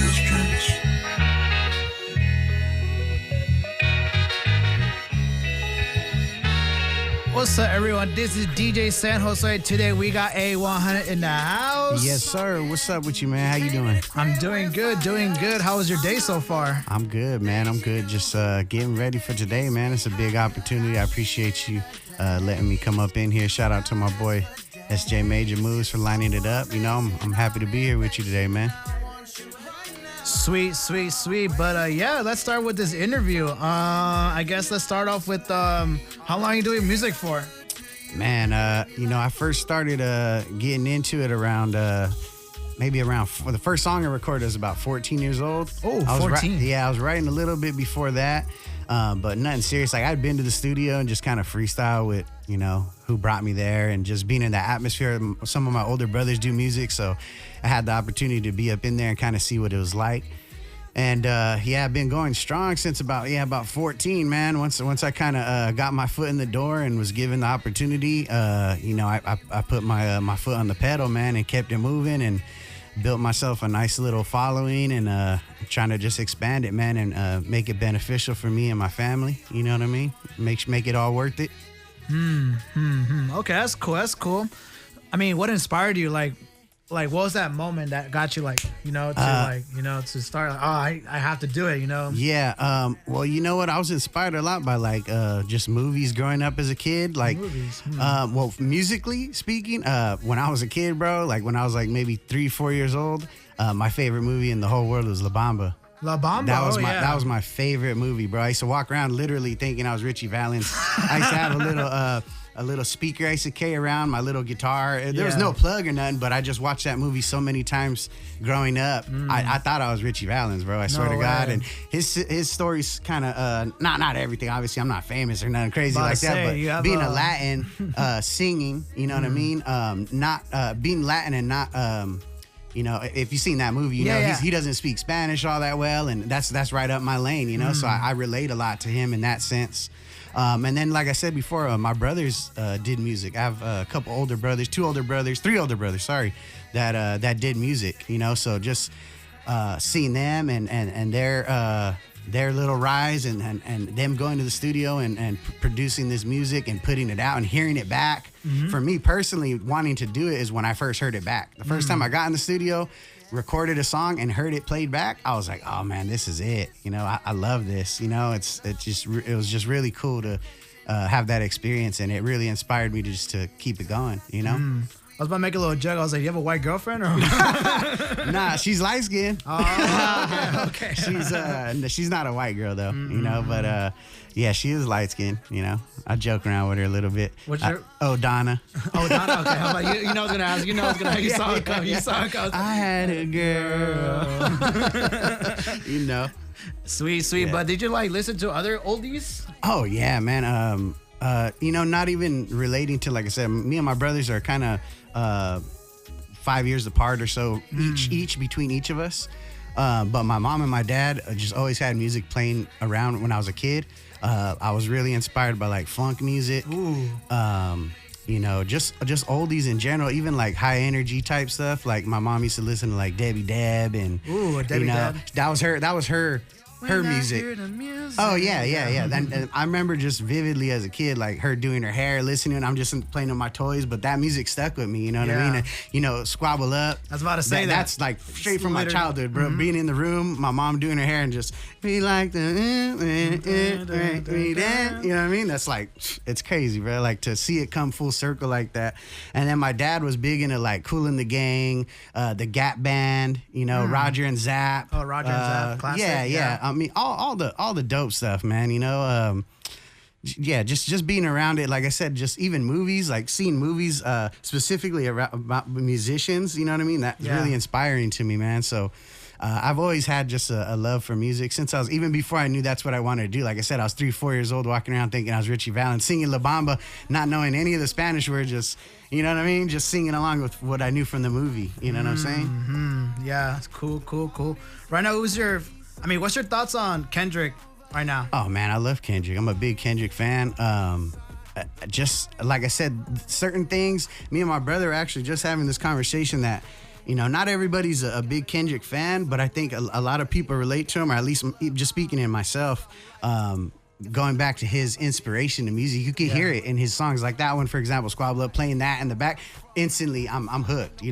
this trench. What's up, everyone? This is DJ San Jose. Today we got A100 in the house. Yes, sir. What's up with you, man? How you doing? I'm doing good, doing good. How was your day so far? I'm good, man. I'm good. Just getting ready for today, man. It's a big opportunity. I appreciate you letting me come up in here. Shout out to my boy SJ Major Moves for lining it up. You know, I'm happy to be here with you today, man. Sweet, sweet, sweet. But yeah, let's start with this interview. I guess let's start off with how long you doing music for? Man, you know, I first started getting into it around the first song I recorded was about 14 years old. Oh, I was 14. I was writing a little bit before that, but nothing serious. Like, I'd been to the studio and just kind of freestyle with, you know, who brought me there, and just being in the atmosphere. Some of my older brothers do music, so I had the opportunity to be up in there and kind of see what it was like. And yeah, I've been going strong since about 14, man. Once I kind of got my foot in the door and was given the opportunity, you know, I put my foot on the pedal, man, and kept it moving and built myself a nice little following, and trying to just expand it, man, and make it beneficial for me and my family. You know what I mean? Make it all worth it. Okay, that's cool. That's cool. I mean, what inspired you? Like what was that moment that got you, like, you know, to start? Like, oh, I have to do it. You know? Yeah. Well, you know what? I was inspired a lot by just movies growing up as a kid. Like, Movies. well, musically speaking, when I was a kid, bro, like when I was like maybe 3-4 years old, my favorite movie in the whole world was La Bamba. La Bamba. That was my favorite movie, bro. I used to walk around literally thinking I was Richie Valens. I used to have a little speaker I used to carry around, my little guitar. There was no plug or nothing, but I just watched that movie so many times growing up. I thought I was Richie Valens, bro. I swear to God. And his story's kind of not everything. Obviously, I'm not famous or nothing crazy like that. But being a Latin, singing, you know what I mean? Not being Latin and not. You know, if you've seen that movie, you know he doesn't speak Spanish all that well, and that's right up my lane, you know. So I relate a lot to him in that sense. And then, like I said before, my brothers did music. I have a couple older brothers, three older brothers, that did music, you know. So just seeing them and their little rise and them going to the studio and producing this music and putting it out and hearing it back. For me personally, wanting to do it is when I first heard it back. The first time I got in the studio, recorded a song and heard it played back, I was like, oh man, this is it. You know, I love this. You know, it was just really cool to have that experience, and it really inspired me to keep it going, you know? I was about to make a little joke. I was like, you have a white girlfriend? Or? Nah, she's light skinned. Oh, okay. She's not a white girl though, you know, but yeah, she is light skinned, you know. I joke around with her a little bit. What's your Donna. Oh, Donna. Okay. How about you? You know I was gonna ask. You know I was gonna ask. You saw it come. You saw it come. I had a girl. You know. Sweet. Yeah. But did you listen to other oldies? Oh yeah, man. You know, not even relating to, like I said, me and my brothers are kind of 5 years apart or so, each between each of us. But my mom and my dad just always had music playing around when I was a kid. I was really inspired by funk music. You know, just oldies in general, even high energy type stuff. Like my mom used to listen to Debbie Deb and Debbie Deb. That was her music. Oh yeah. And I remember just vividly as a kid, her doing her hair, listening. I'm just playing with my toys, but that music stuck with me. You know what I mean? And, you know, Squabble Up. I was about to say that's straight from my childhood, bro. Being in the room, my mom doing her hair, and just be like the, you know what I mean? That's it's crazy, bro. To see it come full circle like that. And then my dad was big into Kool and the Gang, the Gap Band, you know, Roger and Zapp. Oh, Roger and Zapp, classic. Yeah. I mean, all the dope stuff, man. You know, yeah, just being around it. Like I said, just even movies, seeing movies specifically about musicians. You know what I mean? That's really inspiring to me, man. So I've always had just a love for music since even before I knew that's what I wanted to do. Like I said, I was 3-4 years old, walking around thinking I was Richie Valens, singing La Bamba, not knowing any of the Spanish words, just, you know what I mean? Just singing along with what I knew from the movie. You know what I'm saying? Yeah, it's cool. Right now, what's your thoughts on Kendrick right now? Oh man, I love Kendrick. I'm a big Kendrick fan. Just like I said, certain things, me and my brother are actually just having this conversation that, not everybody's a big Kendrick fan, but I think a lot of people relate to him, or at least just speaking in myself. Going back to his inspiration to music, you can hear it in his songs, like that one, for example, Squabble Up, playing that in the back, instantly I'm hooked,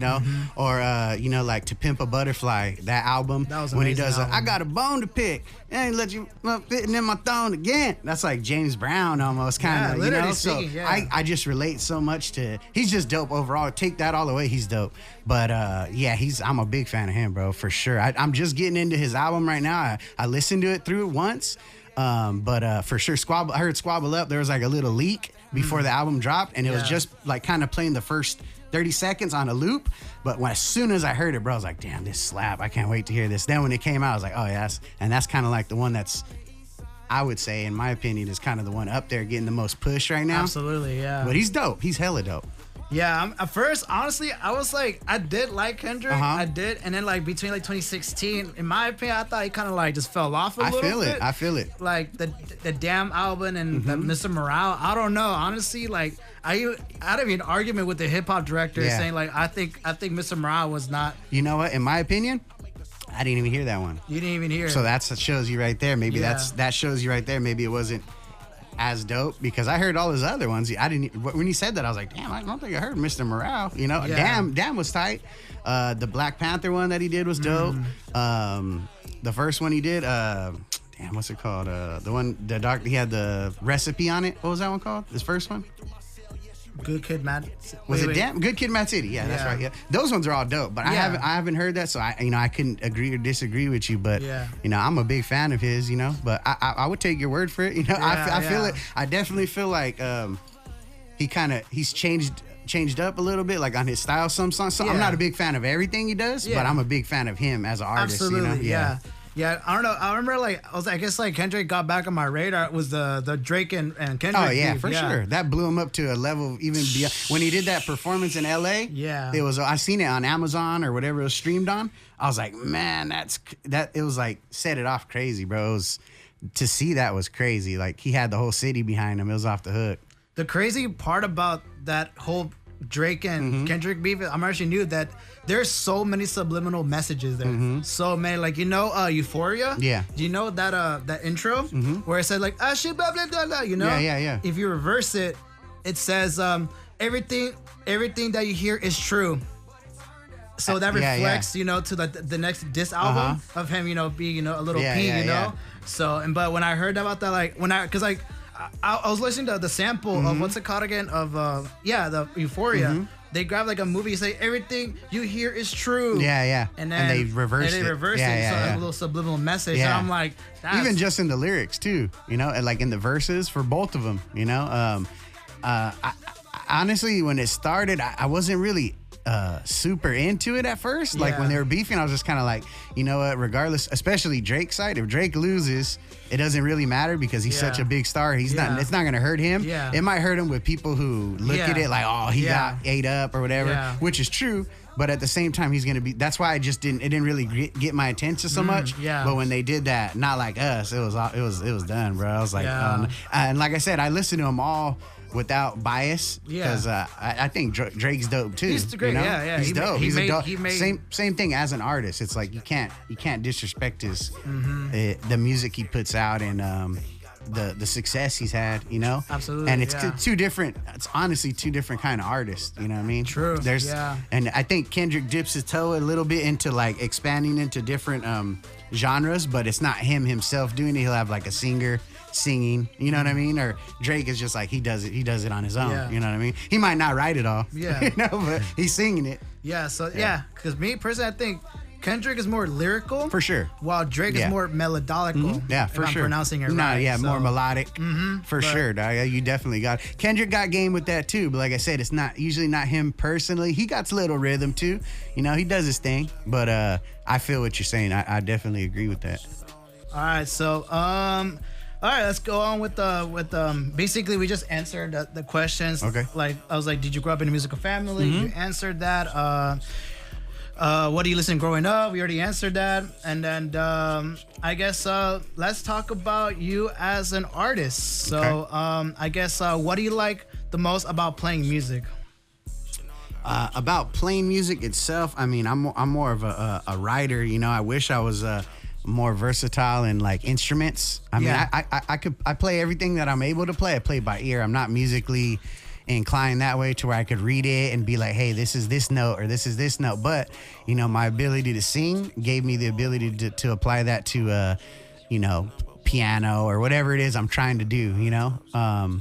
or like To Pimp a Butterfly, that album, that was when he does album. I got a bone to pick and let you fitting in my thone again. That's like James Brown almost, kind of, so speaking, yeah. I just relate so much to, he's just dope overall. Take that all the way, he's dope. But I'm a big fan of him, bro, for sure. I'm just getting into his album right now. I listened to it through once. But for sure, I heard Squabble Up. There was like a little leak before the album dropped, and it was just like kind of playing the first 30 seconds on a loop. But as soon as I heard it, bro, I was like, damn, this slap. I can't wait to hear this. Then when it came out, I was like, oh, yes. And that's kind of like the one that's, I would say, in my opinion, is kind of the one up there getting the most push right now. Absolutely, yeah. But he's dope. He's hella dope. Yeah, at first, honestly, I was like, I did like Kendrick, I did, and then like between like 2016, in my opinion, I thought he kind of like just fell off a little bit. I feel it. Like the Damn album and the Mr. Morale, I don't know, honestly, like I had an argument with the hip hop director saying like I think Mr. Morale was not. You know what? In my opinion, I didn't even hear that one. You didn't even hear it. So that shows you right there. Maybe that shows you right there. Maybe it wasn't as dope, because I heard all his other ones. I didn't, when he said that, I was like, damn, I don't think I heard Mr. Morale. Damn was tight. The Black Panther one that he did was dope. The first one he did, damn, what's it called? The one, he had the recipe on it. What was that one called? His first one? Good Kid, Mad. Damn? Good Kid, Mad City. Yeah, that's right. Yeah, those ones are all dope. But I haven't heard that, so I couldn't agree or disagree with you. But I'm a big fan of his. But I would take your word for it. I feel it. I definitely feel like he's changed up a little bit, like on his style. Some songs. So I'm not a big fan of everything he does, but I'm a big fan of him as an artist. Absolutely. Yeah, I don't know. I remember, I guess Kendrick got back on my radar. It was the Drake and Kendrick. Oh yeah, beef. for sure. That blew him up to a level even beyond when he did that performance in L.A. Yeah, it was. I seen it on Amazon or whatever it was streamed on. I was like, man, that. It was like set it off crazy, bro. It was, to see that was crazy. Like he had the whole city behind him. It was off the hook. The crazy part about that whole Drake and Kendrick beef, I'm actually knew that there's so many subliminal messages there. So many, like Euphoria. Yeah. Do you know that intro where it says like shit blah blah blah blah? Yeah. If you reverse it, it says everything that you hear is true. So that reflects, to the next diss album of him, being a little P, So but when I heard about that, because I was listening to the sample of what's it called again of the Euphoria. They grab like a movie, say everything you hear is true. Yeah. And they reverse it. A little subliminal message. Yeah. And I'm like, even just in the lyrics too, and like in the verses for both of them, honestly, when it started, I wasn't really super into it at first. Like when they were beefing, I was just kind of like, you know what, regardless, especially Drake's side, if Drake loses, it doesn't really matter because he's such a big star. It's not going to hurt him. It might hurt him with people who look at it like, oh, he got ate up or whatever, which is true. But at the same time, he's going to be, that's why it didn't really get my attention so much. But when they did that, Not Like Us, it was done, bro. I was like, and like I said, I listened to them all without bias, because I think Drake's dope too. He's great, He's dope. He's a dope. Same thing as an artist. It's like you can't disrespect his the music he puts out and the success he's had. Absolutely. And it's two different. It's honestly two different kind of artists. You know what I mean? True. And I think Kendrick dips his toe a little bit into like expanding into different genres, but it's not him himself doing it. He'll have like a singer singing, you know what I mean? Or Drake is just like he does it on his own, you know what I mean? He might not write it all, but he's singing it. Because me personally, I think Kendrick is more lyrical, for sure, while Drake is more melodical. For sure. I'm pronouncing it right. More melodic, for sure. Dog. You definitely got it. Kendrick got game with that too, but like I said, it's usually not him personally. He got a little rhythm too, he does his thing. But I feel what you're saying. I definitely agree with that. All right, so all right, let's go on with basically we just answered the questions. Okay. Like I was like, did you grow up in a musical family? You answered that. What do you listen growing up? We already answered that. And then I guess let's talk about you as an artist. So I guess what do you like the most about playing music? About playing music itself, I mean, I'm more of a writer. You know, I wish I was more versatile in like instruments. I mean, I play everything that I'm able to play. I play by ear. I'm not musically inclined that way to where I could read it and be like, hey, this is this note or this is this note. But you know, my ability to sing gave me the ability to apply that to you know, piano or whatever it is I'm trying to do. You know.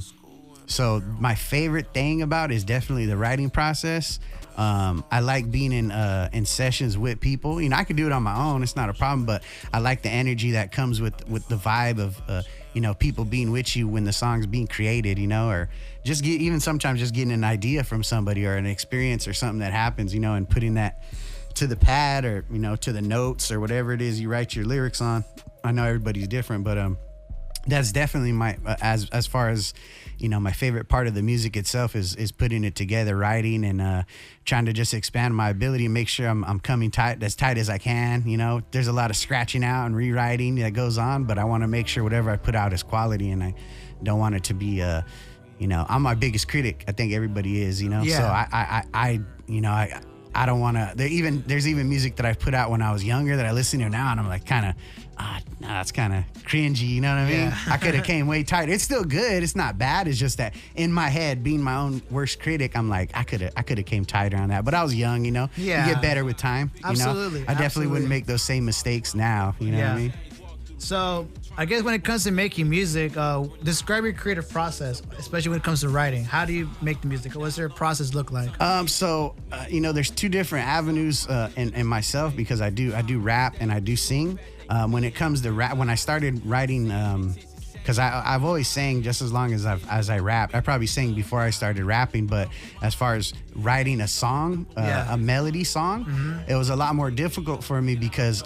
So my favorite thing about it is definitely the writing process. I like being in sessions with people. You know, I could do it on my own. It's not a problem, but I like the energy that comes with the vibe of, you know, people being with you when the song's being created, you know, or just even sometimes just getting an idea from somebody or an experience or something that happens, you know, and putting that to the pad or, you know, to the notes or whatever it is you write your lyrics on. I know everybody's different, but that's definitely my as far as, you know, my favorite part of the music itself is putting it together, writing and trying to just expand my ability and make sure I'm coming as tight as I can. You know, there's a lot of scratching out and rewriting that goes on, but I want to make sure whatever I put out is quality, and I don't want it to be you know, I'm my biggest critic. I think everybody is, you know. Yeah. So I you know, I don't want to. There's even music that I've put out when I was younger that I listen to now, and I'm like kind of, nah, it's kind of cringy. You know what I mean? Yeah. I could have came way tighter. It's still good. It's not bad. It's just that in my head, being my own worst critic, I'm like, I could have came tighter on that. But I was young, you know. Yeah. You get better with time. Absolutely. You know? I definitely wouldn't make those same mistakes now. You know what I mean? So I guess when it comes to making music, describe your creative process, especially when it comes to writing. How do you make the music? What's your process look like? You know, there's two different avenues in myself, because I do rap and I do sing. When it comes to rap, when I started writing, because I've always sang just as long as I rapped. I probably sang before I started rapping, but as far as writing a song, a melody song, it was a lot more difficult for me because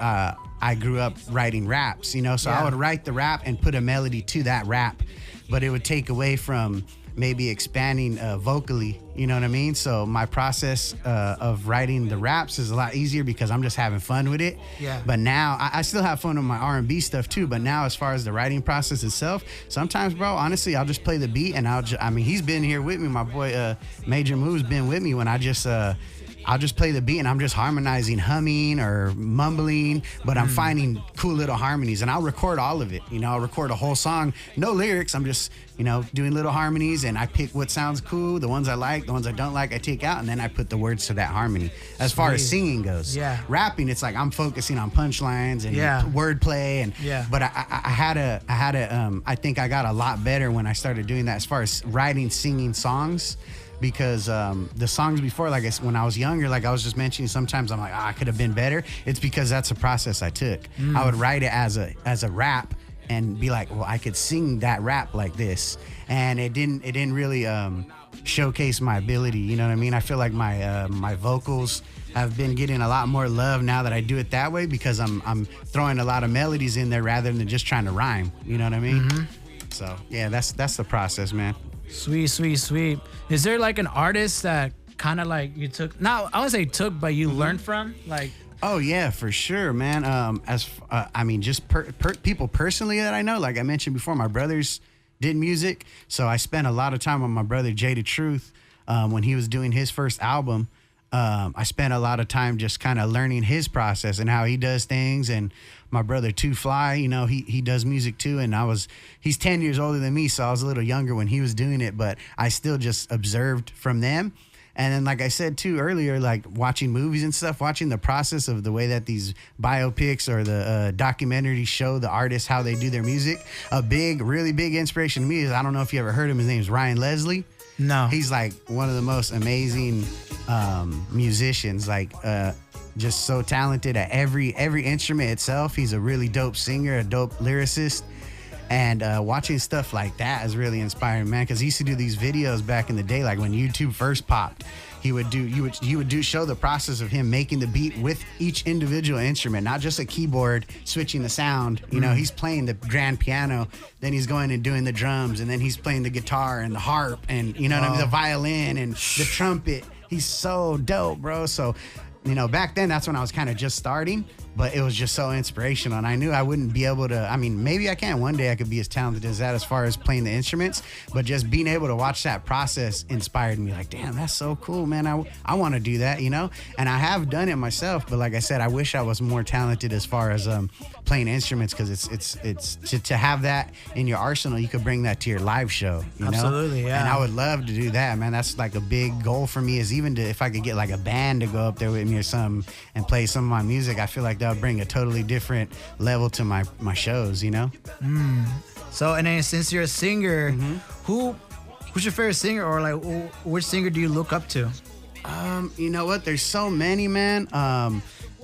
I grew up writing raps, you know, so I would write the rap and put a melody to that rap, but it would take away from maybe expanding vocally, you know what I mean? So my process of writing the raps is a lot easier because I'm just having fun with it. Yeah. But now I still have fun with my R&B stuff too, but now as far as the writing process itself, sometimes, bro, honestly, I'll just play the beat and I mean, he's been here with me. My boy Major Move's been with me when I'll just play the beat and I'm just harmonizing, humming or mumbling, but I'm finding cool little harmonies, and I'll record all of it. You know, I'll record a whole song, no lyrics. I'm just, you know, doing little harmonies, and I pick what sounds cool, the ones I like, the ones I don't like, I take out, and then I put the words to that harmony. As far as singing goes, rapping, it's like I'm focusing on punchlines and wordplay, and but I think I got a lot better when I started doing that as far as writing, singing songs. Because the songs before, like when I was younger, like I was just mentioning, sometimes I'm like, I could have been better. It's because that's a process I took. I would write it as a rap and be like, well, I could sing that rap like this, and it didn't really showcase my ability. You know what I mean? I feel like my vocals have been getting a lot more love now that I do it that way, because I'm throwing a lot of melodies in there rather than just trying to rhyme. You know what I mean? So yeah, that's the process, man. Sweet. Is there like an artist that kind of like you took? Not, I wouldn't say took, but you learned from, like. Oh yeah, for sure, man. I mean, just people personally that I know, like I mentioned before, my brothers did music, so I spent a lot of time with my brother Jada Truth when he was doing his first album. I spent a lot of time just kind of learning his process and how he does things. And my brother Two Fly, you know, he does music too. And he's 10 years older than me, so I was a little younger when he was doing it, but I still just observed from them. And then, like I said too earlier, like watching movies and stuff, watching the process of the way that these biopics or the documentaries show the artists how they do their music. A really big inspiration to me is, I don't know if you ever heard him, his name is Ryan Leslie. No. He's like one of the most amazing musicians, like just so talented at every instrument itself. He's a really dope singer, a dope lyricist. And watching stuff like that is really inspiring, man, because he used to do these videos back in the day, like when YouTube first popped. He would show the process of him making the beat with each individual instrument, not just a keyboard switching the sound. You know, he's playing the grand piano, then he's going and doing the drums, and then he's playing the guitar and the harp and, you know what I mean, the violin and the trumpet. He's so dope, bro. So back then that's when I was kind of just starting, but it was just so inspirational. And I knew I wouldn't be able to, maybe I can. One day I could be as talented as that as far as playing the instruments, but just being able to watch that process inspired me. Like, damn, that's so cool, man. I want to do that, And I have done it myself, but like I said, I wish I was more talented as far as playing instruments, because it's to have that in your arsenal, you could bring that to your live show, Absolutely, yeah. And I would love to do that, man. That's like a big goal for me, is even if I could get like a band to go up there with me or something and play some of my music. I feel like that would bring a totally different level to my shows, So, and then since you're a singer, who's your favorite singer, or like which singer do you look up to? You know what? There's so many, man.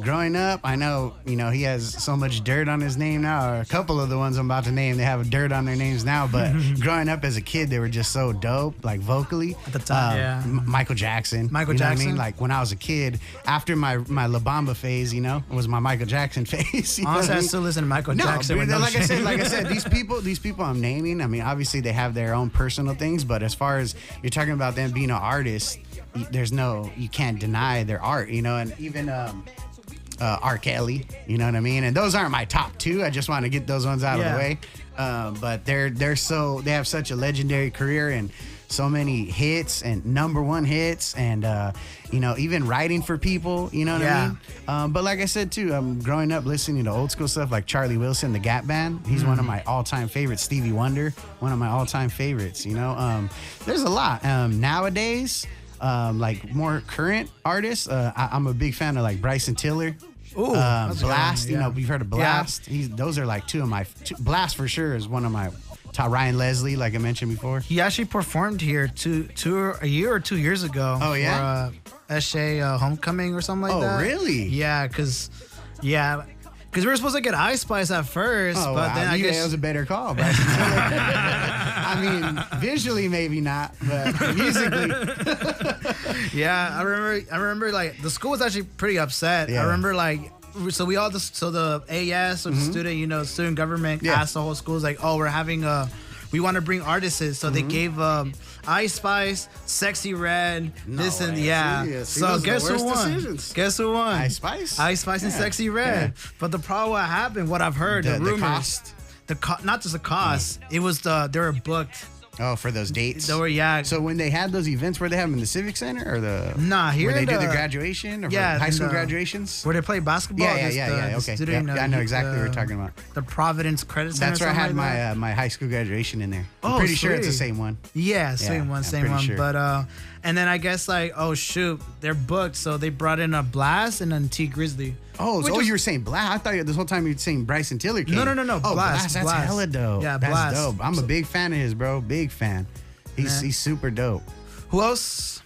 Growing up, I know, he has so much dirt on his name now, or a couple of the ones I'm about to name, they have dirt on their names now, but growing up as a kid, they were just so dope, like vocally. At the time, Michael Jackson. Michael Jackson? What I mean? Like when I was a kid, after my La Bamba phase, it was my Michael Jackson phase. Honestly, I still listen to Michael Jackson. But like I said, these people I'm naming, obviously they have their own personal things, but as far as you're talking about them being an artist, you can't deny their art, and even R. Kelly, you know what I mean? And those aren't my top two. I just want to get those ones out of the way. But they have such a legendary career and so many hits and #1 hits, and even writing for people, you know what I mean? But like I said too, I'm growing up listening to old school stuff like Charlie Wilson, the Gap Band. He's one of my all-time favorites. Stevie Wonder, one of my all-time favorites. There's a lot nowadays. Like more current artists, I'm a big fan of like Bryson Tiller. Ooh, Blast. Yeah. You've heard of Blast. Yeah. Those are like two of my Blast for sure is one of my top. Ryan Leslie, like I mentioned before. He actually performed here a year or 2 years ago. Oh yeah. For SJ Homecoming or something like that. Oh really? Yeah, because we were supposed to get Ice Spice at first, but then I guess it was a better call. Visually maybe not, but musically. Yeah, I remember like the school was actually pretty upset. Yeah. I remember like. So the AS or the student government asked the whole school, like, oh, we want to bring artists, so they gave Ice Spice, Sexy Red, Serious. So guess who won? Decisions. Guess who won? Ice Spice. Ice Spice and Sexy Red. Yeah. But the problem, what happened, what I've heard, the rumors, not just the cost, it was they were booked. Oh, for those dates? They were, So when they had those events, where they have them in the Civic Center or here where they do the graduation or high school graduations? Where they play basketball? Yeah. Okay. I know exactly what you're talking about. The Providence Credit Center. That's where I had my high school graduation in there. I'm pretty sure it's the same one. Yeah, same one. Sure. But and then I guess like, oh shoot, they're booked, so they brought in a Blast and then T Grizzly. You were saying Blast? I thought this whole time you were saying Bryson Tiller came. No. Oh, Blast. That's hella dope. Yeah, that's Blast. dope. I'm a big fan of his, bro. Big fan. He's super dope. Who else?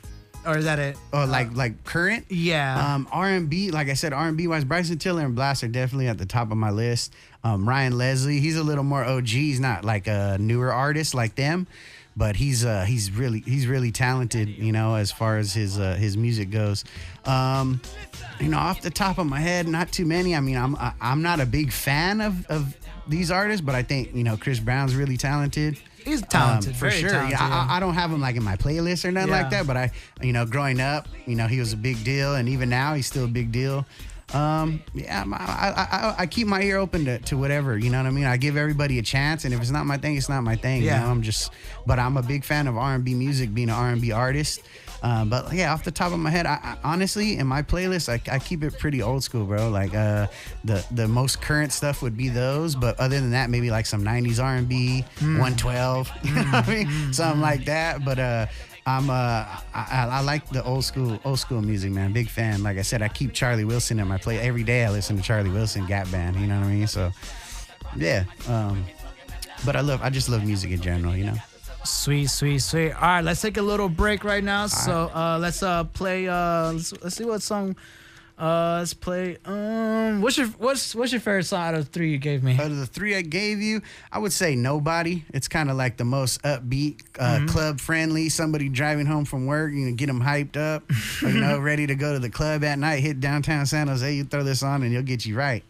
Or is that it? Oh, like current? Yeah. R&B, like I said, R&B wise, Bryson Tiller and Blast are definitely at the top of my list. Ryan Leslie, he's a little more OG. He's not like a newer artist like them, but he's really talented, as far as his music goes. Off the top of my head, not too many. I'm not a big fan of these artists, but I think Chris Brown's really talented. He's talented, for sure. Talented. I don't have him like in my playlist or nothing like that, but I growing up, he was a big deal, and even now he's still a big deal. I keep my ear open to whatever, you know what I mean? I give everybody a chance, and if it's not my thing, it's not my thing. Yeah. But I'm a big fan of R&B music, being an R&B artist. But yeah, off the top of my head, I honestly, in my playlist, I keep it pretty old school, bro. Like the most current stuff would be those, but other than that, maybe like some 90s R&B, 112, you know what I mean? Something like that. But I like the old school music, man. Big fan. Like I said, I keep Charlie Wilson in my play every day. I listen to Charlie Wilson, Gap Band. You know what I mean? So yeah. But I just love music in general. Sweet. All right, let's take a little break right now. So let's play. Let's see what song. Let's play. What's your favorite song out of the three you gave me? Out of the three I gave you, I would say Nobody. It's kind of like the most upbeat, club friendly. Somebody driving home from work, get them hyped up, or, ready to go to the club at night. Hit downtown San Jose. You throw this on and it'll get you right.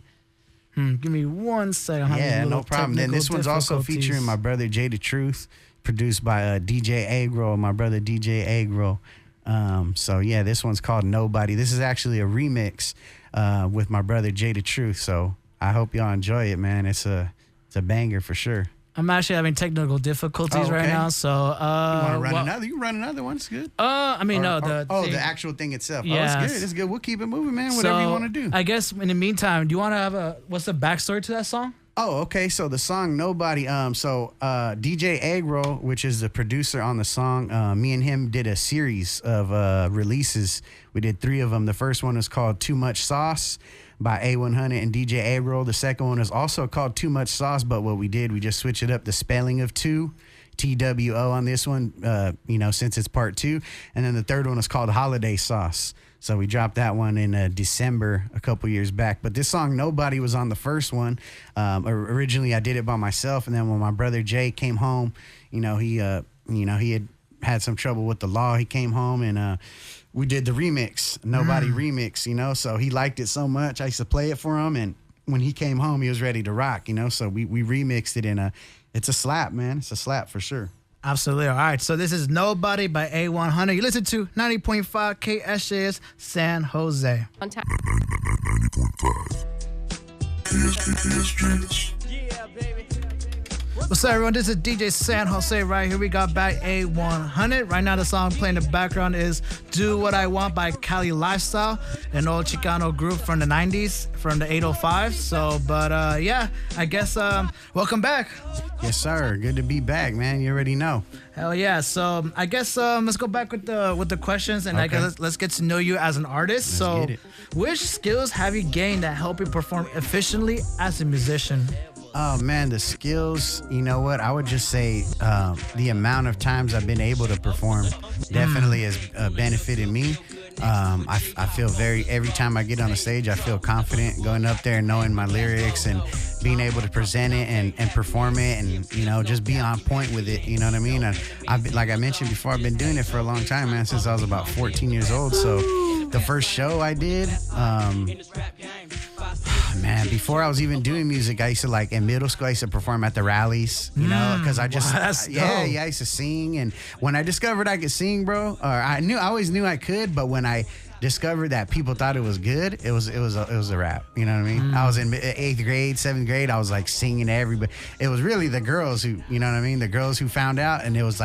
Give me 1 second. Yeah, no problem. Then this one's also featuring my brother Jay the Truth, produced by DJ Agro, my brother DJ Agro. So yeah, this one's called Nobody. This is actually a remix with my brother Jay the Truth. So I hope y'all enjoy it, man. It's a banger for sure. I'm actually having technical difficulties right now, so you want to run another? You can run another one. It's good. I mean, the actual thing itself. Yes. Oh, it's good. It's good. We'll keep it moving, man. Whatever you want to do. I guess in the meantime, do you want to have what's the backstory to that song? Oh, okay. So the song Nobody. DJ Agro, which is the producer on the song, me and him did a series of releases. We did 3 of them. The first one is called Too Much Sauce by A100 and DJ A-Roll. The second one is also called Too Much Sauce, but what we did, we just switched it up, the spelling of two, TWO on this one, since it's part 2. And then the third one is called Holiday Sauce. So we dropped that one in December a couple years back. But this song, Nobody, was on the first one. Originally, I did it by myself. And then when my brother Jay came home, he had some trouble with the law. He came home and we did the remix, Nobody remix, so he liked it so much. I used to play it for him, and when he came home, he was ready to rock, so we remixed it, and it's a slap, man. It's a slap for sure. Absolutely. All right, so this is Nobody by A100. You listen to 90.5 KSJS San Jose. On time. 90.5 KSJS. Yeah, baby. What's up, everyone? This is DJ San Jose right here. We got back A100. Right now, the song playing in the background is Do What I Want by Cali Lifestyle, an old Chicano group from the 90s, from the 805. So, I guess, welcome back. Yes, sir. Good to be back, man. You already know. Hell yeah. So, I guess let's go back with the questions, and I guess let's get to know you as an artist. Let's get it. Which skills have you gained that help you perform efficiently as a musician? Oh, man, the skills, you know what? I would just say the amount of times I've been able to perform definitely has benefited me. I feel every time I get on the stage, I feel confident going up there and knowing my lyrics and being able to present it and perform it and, just be on point with it. You know what I mean? I've been, like I mentioned before, I've been doing it for a long time, man, since I was about 14 years old. So the first show I did, man, before I was even doing music, I used to in middle school, I used to perform at the rallies, because I just, I used to sing. And when I discovered I could sing, bro, I always knew I could, but when I discovered that people thought it was good, it was a rap. You know what I mean? I was in 8th grade, 7th grade. I was singing to everybody. It was really the girls who, you know what I mean? The girls who found out, and it was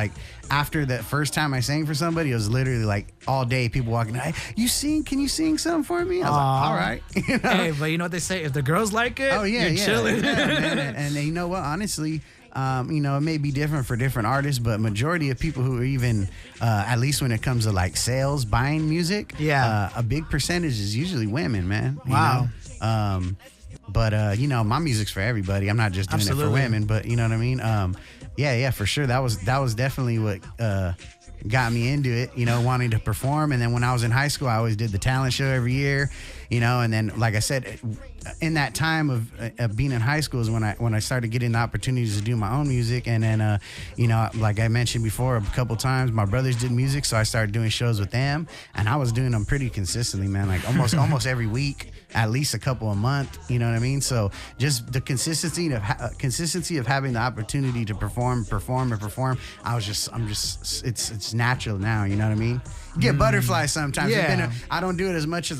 after the first time I sang for somebody, it was literally all day people walking, hey, you sing? Can you sing something for me? I was all right. Hey, but you know what they say? If the girls like it, you're chilling. Yeah, man. And you know what? Honestly, it may be different for different artists, but majority of people who are even, at least when it comes to sales, buying music, a big percentage is usually women, man. Wow. But my music's for everybody. I'm not just doing it for women, but you know what I mean? Yeah, for sure. That was definitely what got me into it, wanting to perform. And then when I was in high school, I always did the talent show every year, and then, like I said, in that time of being in high school is when I started getting the opportunities to do my own music. And then, like I mentioned before a couple times, my brothers did music, so I started doing shows with them, and I was doing them pretty consistently, man, almost every week, at least a couple a month, you know what I mean? So just the consistency of having the opportunity to perform. It's natural now, you know what I mean? You get butterflies sometimes. Yeah. I don't do it as much as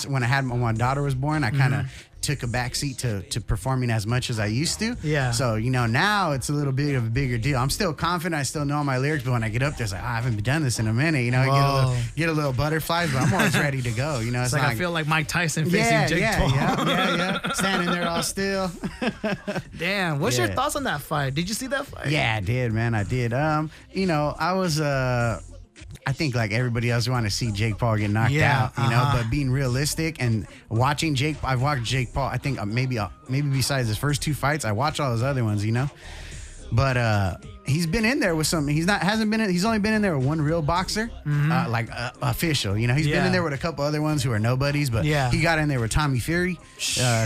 when my daughter was born, I kind of took a backseat to performing as much as I used to. Yeah. So, now it's a little bit of a bigger deal. I'm still confident. I still know all my lyrics, but when I get up there, it's I haven't done this in a minute. I get a little butterflies, but I'm always ready to go. It's I feel like Mike Tyson facing Jake Paul. Yeah. Standing there all still. Damn. What's your thoughts on that fight? Did you see that fight? Yeah, I did, man. I did. I was I think everybody else want to see Jake Paul get knocked out, but being realistic and watching I've watched Jake Paul, I think maybe besides his first 2 fights, I watch all his other ones, but he's been in there with some. He's only been in there with one real boxer, official. He's been in there with a couple other ones who are nobodies, but he got in there with Tommy Fury,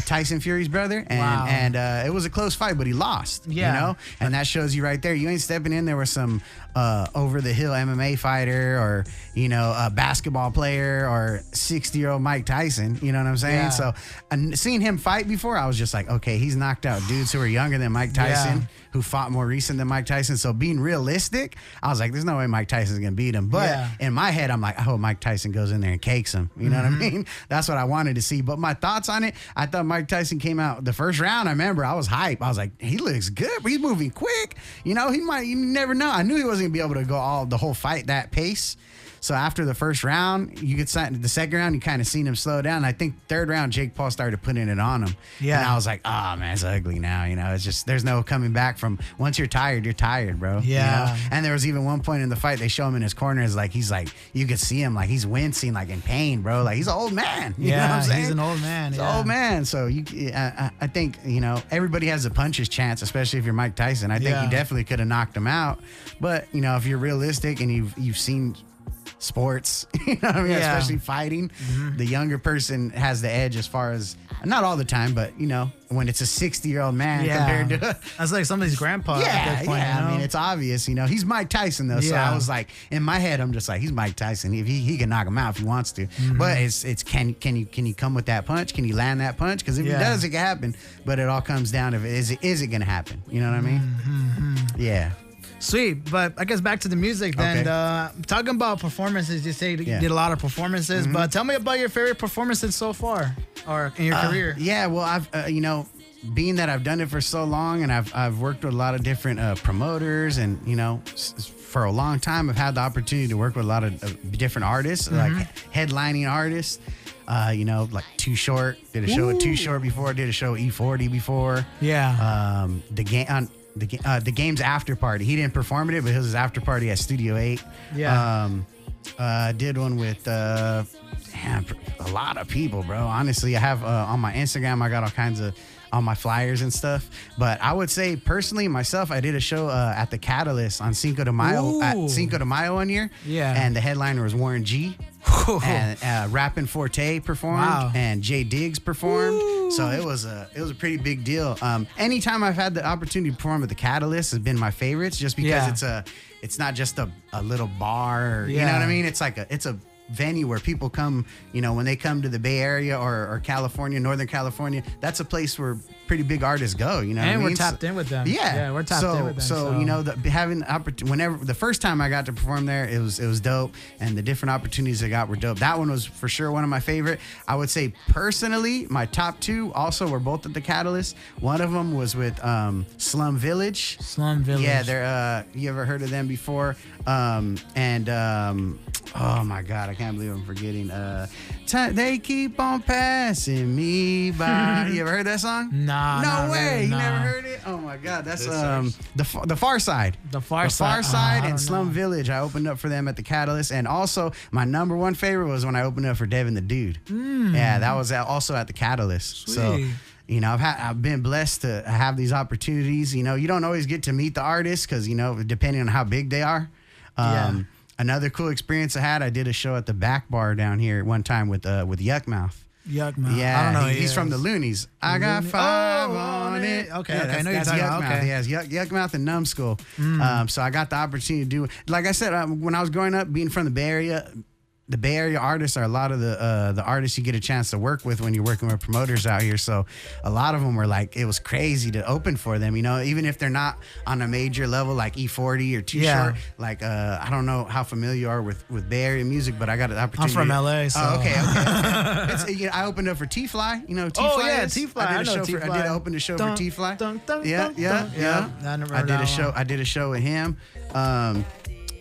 Tyson Fury's brother, and it was a close fight, but he lost. And that shows you right there. You ain't stepping in there with some over the hill MMA fighter or a basketball player or 60-year-old Mike Tyson. You know what I'm saying? Yeah. So seeing him fight before, I was just okay, he's knocked out dudes who are younger than Mike Tyson, who fought more recent than Mike Tyson. So being realistic, I was like, there's no way Mike Tyson's going to beat him. But in my head, I'm like, I hope Mike Tyson goes in there and cakes him. You know what I mean? That's what I wanted to see. But my thoughts on it, I thought Mike Tyson came out the first round. I remember I was hype. I was like, he looks good. He's moving quick. You know, you never know. I knew he wasn't going to be able to go the whole fight that pace. So after the first round, the second round, you kind of seen him slow down. I think third round, Jake Paul started putting it on him. Yeah. And I was like, oh, man, it's ugly now. You know, it's just, there's no coming back from, once you're tired, bro. Yeah. You know? And there was even one point in the fight, they show him in his corner, he's like, you could see him, like, he's wincing, like, in pain, bro. Like, he's an old man. You know what I'm saying? He's an old man. He's an old man. So I think, you know, everybody has a puncher's chance, especially if you're Mike Tyson. I think he definitely could have knocked him out. But, you know, if you're realistic and you've seen sports, you know what I mean? Especially fighting, the younger person has the edge as far as, not all the time, but, you know, when it's a 60-year-old man compared to... That's like somebody's grandpa at that point, you know? I mean, it's obvious, you know. He's Mike Tyson, though, so I was like, in my head, I'm just like, he's Mike Tyson. If he can knock him out if he wants to. But it's can you come with that punch? Can you land that punch? Because if he does, it can happen. But it all comes down to, is it going to happen? You know what I mean? Yeah. Sweet, but I guess back to the music then. Okay. Talking about performances, you say you did a lot of performances, but tell me about your favorite performances so far, or in your career. Yeah, well, I've you know, being that I've done it for so long, and I've worked with a lot of different promoters, and you know, for a long time, I've had the opportunity to work with a lot of different artists, like headlining artists. You know, like Too Short. Did a show with Too Short before. Did a show with E40 before. Yeah. The Game's after party. He didn't perform at it, but it was his after party at Studio 8. Yeah. Did one with a lot of people, bro. Honestly, I have on my Instagram, I got all kinds of on my flyers and stuff. But I would say personally, myself, I did a show at the Catalyst on Cinco de Mayo. At Cinco de Mayo one year. Yeah. And the headliner was Warren G. And Rappin' Forte performed, and Jay Diggs performed. Ooh. So it was a pretty big deal. Anytime I've had the opportunity to perform at the Catalyst has been my favorites, just because it's not just a little bar. Or, you know what I mean? It's like it's a venue where people come, you know, when they come to the Bay Area or California, Northern California, that's a place where pretty big artists go, you know what I mean? And we're tapped in with them. Yeah, we're tapped in with them. So you know, having the opportunity, whenever the first time I got to perform there, it was dope, and the different opportunities I got were dope. That one was for sure one of my favorite. I would say personally, my top two also were both at the Catalyst. One of them was with Slum Village. Slum Village. Yeah, they're you ever heard of them before? Oh my God, I can't believe I'm forgetting. They keep on passing me by. You ever heard that song? Nah, no way. Really, you never heard it? Oh my God, that's the Far Side. The Far Side and Slum Village. I opened up for them at the Catalyst, and also my number one favorite was when I opened up for Devin the Dude. Yeah, that was also at the Catalyst. Sweet. So. You know, I've been blessed to have these opportunities. You know, you don't always get to meet the artists because, you know, depending on how big they are. Another cool experience I did a show at the Back Bar down here one time with Yuck Mouth. Yuck Mouth. Yeah, I don't know. He's from the Loonies. I got 5 on it. Okay, I know you're talking Yuck about. Mouth. Okay. He has Yuck Mouth and Numbskull. So I got the opportunity to do, like I said, when I was growing up, being from the Bay Area. The Bay Area artists are a lot of the artists you get a chance to work with when you're working with promoters out here. So a lot of them were like, it was crazy to open for them, you know, even if they're not on a major level like E40 or Too Short. Like, I don't know how familiar you are with Bay Area music, but I got an opportunity. I'm from LA, so. Oh, okay. I opened up for T-Fly. You know who T-Fly is? Oh, yeah, T-Fly. I did open a show for T-Fly. Yeah. I did a show with him.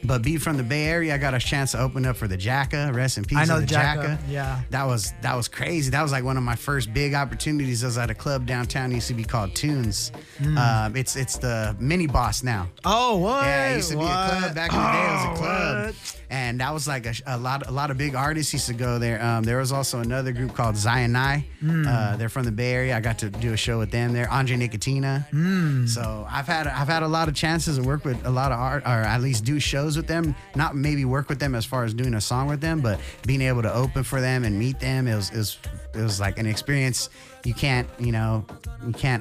But being from the Bay Area, I got a chance to open up for the Jacka. Rest in peace. I know the Jacka. Yeah. That was crazy. That was like one of my first big opportunities. I was at a club downtown. It used to be called Tunes. It's the Mini Boss now. Oh, what? Yeah, it used to be a club. Back in the day, it was a club. What? And that was like a lot of big artists used to go there. There was also another group called Zionai. They're from the Bay Area. I got to do a show with them there. Andre Nicotina. So I've had a lot of chances to work with a lot of art, or at least do shows with them. Not maybe work with them as far as doing a song with them, but being able to open for them and meet them, it was like an experience you can't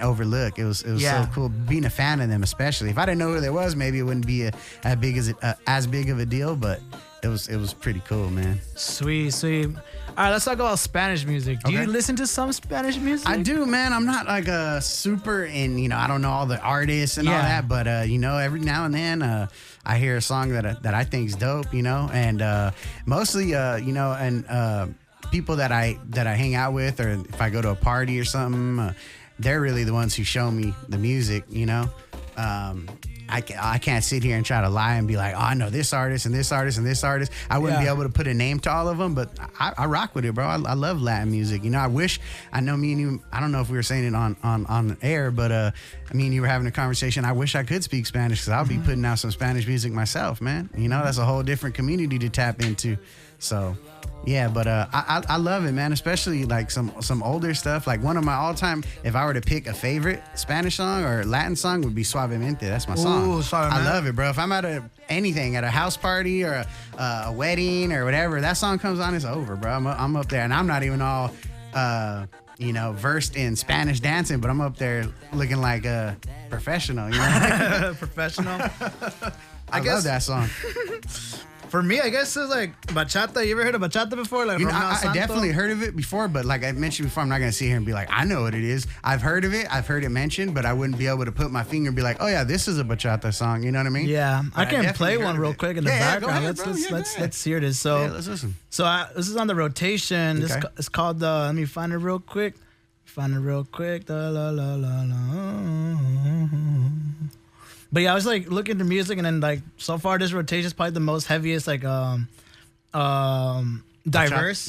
overlook. It was so cool being a fan of them, especially. If I didn't know who there was, maybe it wouldn't be as big of a deal, but it was pretty cool, man. Sweet. All right, let's talk about Spanish music. Do you listen to some Spanish music? I do, man. I'm not like a super in, I don't know all the artists and all that, but every now and then I hear a song that I think is dope, and mostly and people that I hang out with, or if I go to a party or something, they're really the ones who show me the music, I can't sit here and try to lie and be like, oh, I know this artist and this artist and this artist. I wouldn't be able to put a name to all of them, but I rock with it, bro. I love Latin music. I know me and you, I don't know if we were saying it on air, but me and you were having a conversation. I wish I could speak Spanish because I'll be putting out some Spanish music myself, man. That's a whole different community to tap into. So, yeah, but I love it, man. Especially like some older stuff. Like one of my all-time, if I were to pick a favorite Spanish song or Latin song, would be Suavemente. That's my song. Ooh, Suavemente. I love it, bro. If I'm at anything, at a house party or a wedding or whatever, that song comes on, it's over, bro. I'm up there, and I'm not even all versed in Spanish dancing, but I'm up there looking like a professional. Professional. I love that song. For me, I guess it's like bachata. You ever heard of bachata before? Like I definitely heard of it before, but like I mentioned before, I'm not gonna sit here and be like, I know what it is. I've heard of it. I've heard it mentioned, but I wouldn't be able to put my finger and be like, oh yeah, this is a bachata song. You know what I mean? Yeah, I can play one real quick in the background. Ahead, let's hear this. So let's listen. So this is on the rotation. Okay. It's called. Let me find it real quick. La, la, la, la, la. But yeah, I was like looking at the music, and then like so far this rotation is probably the most heaviest like diverse. Diverse.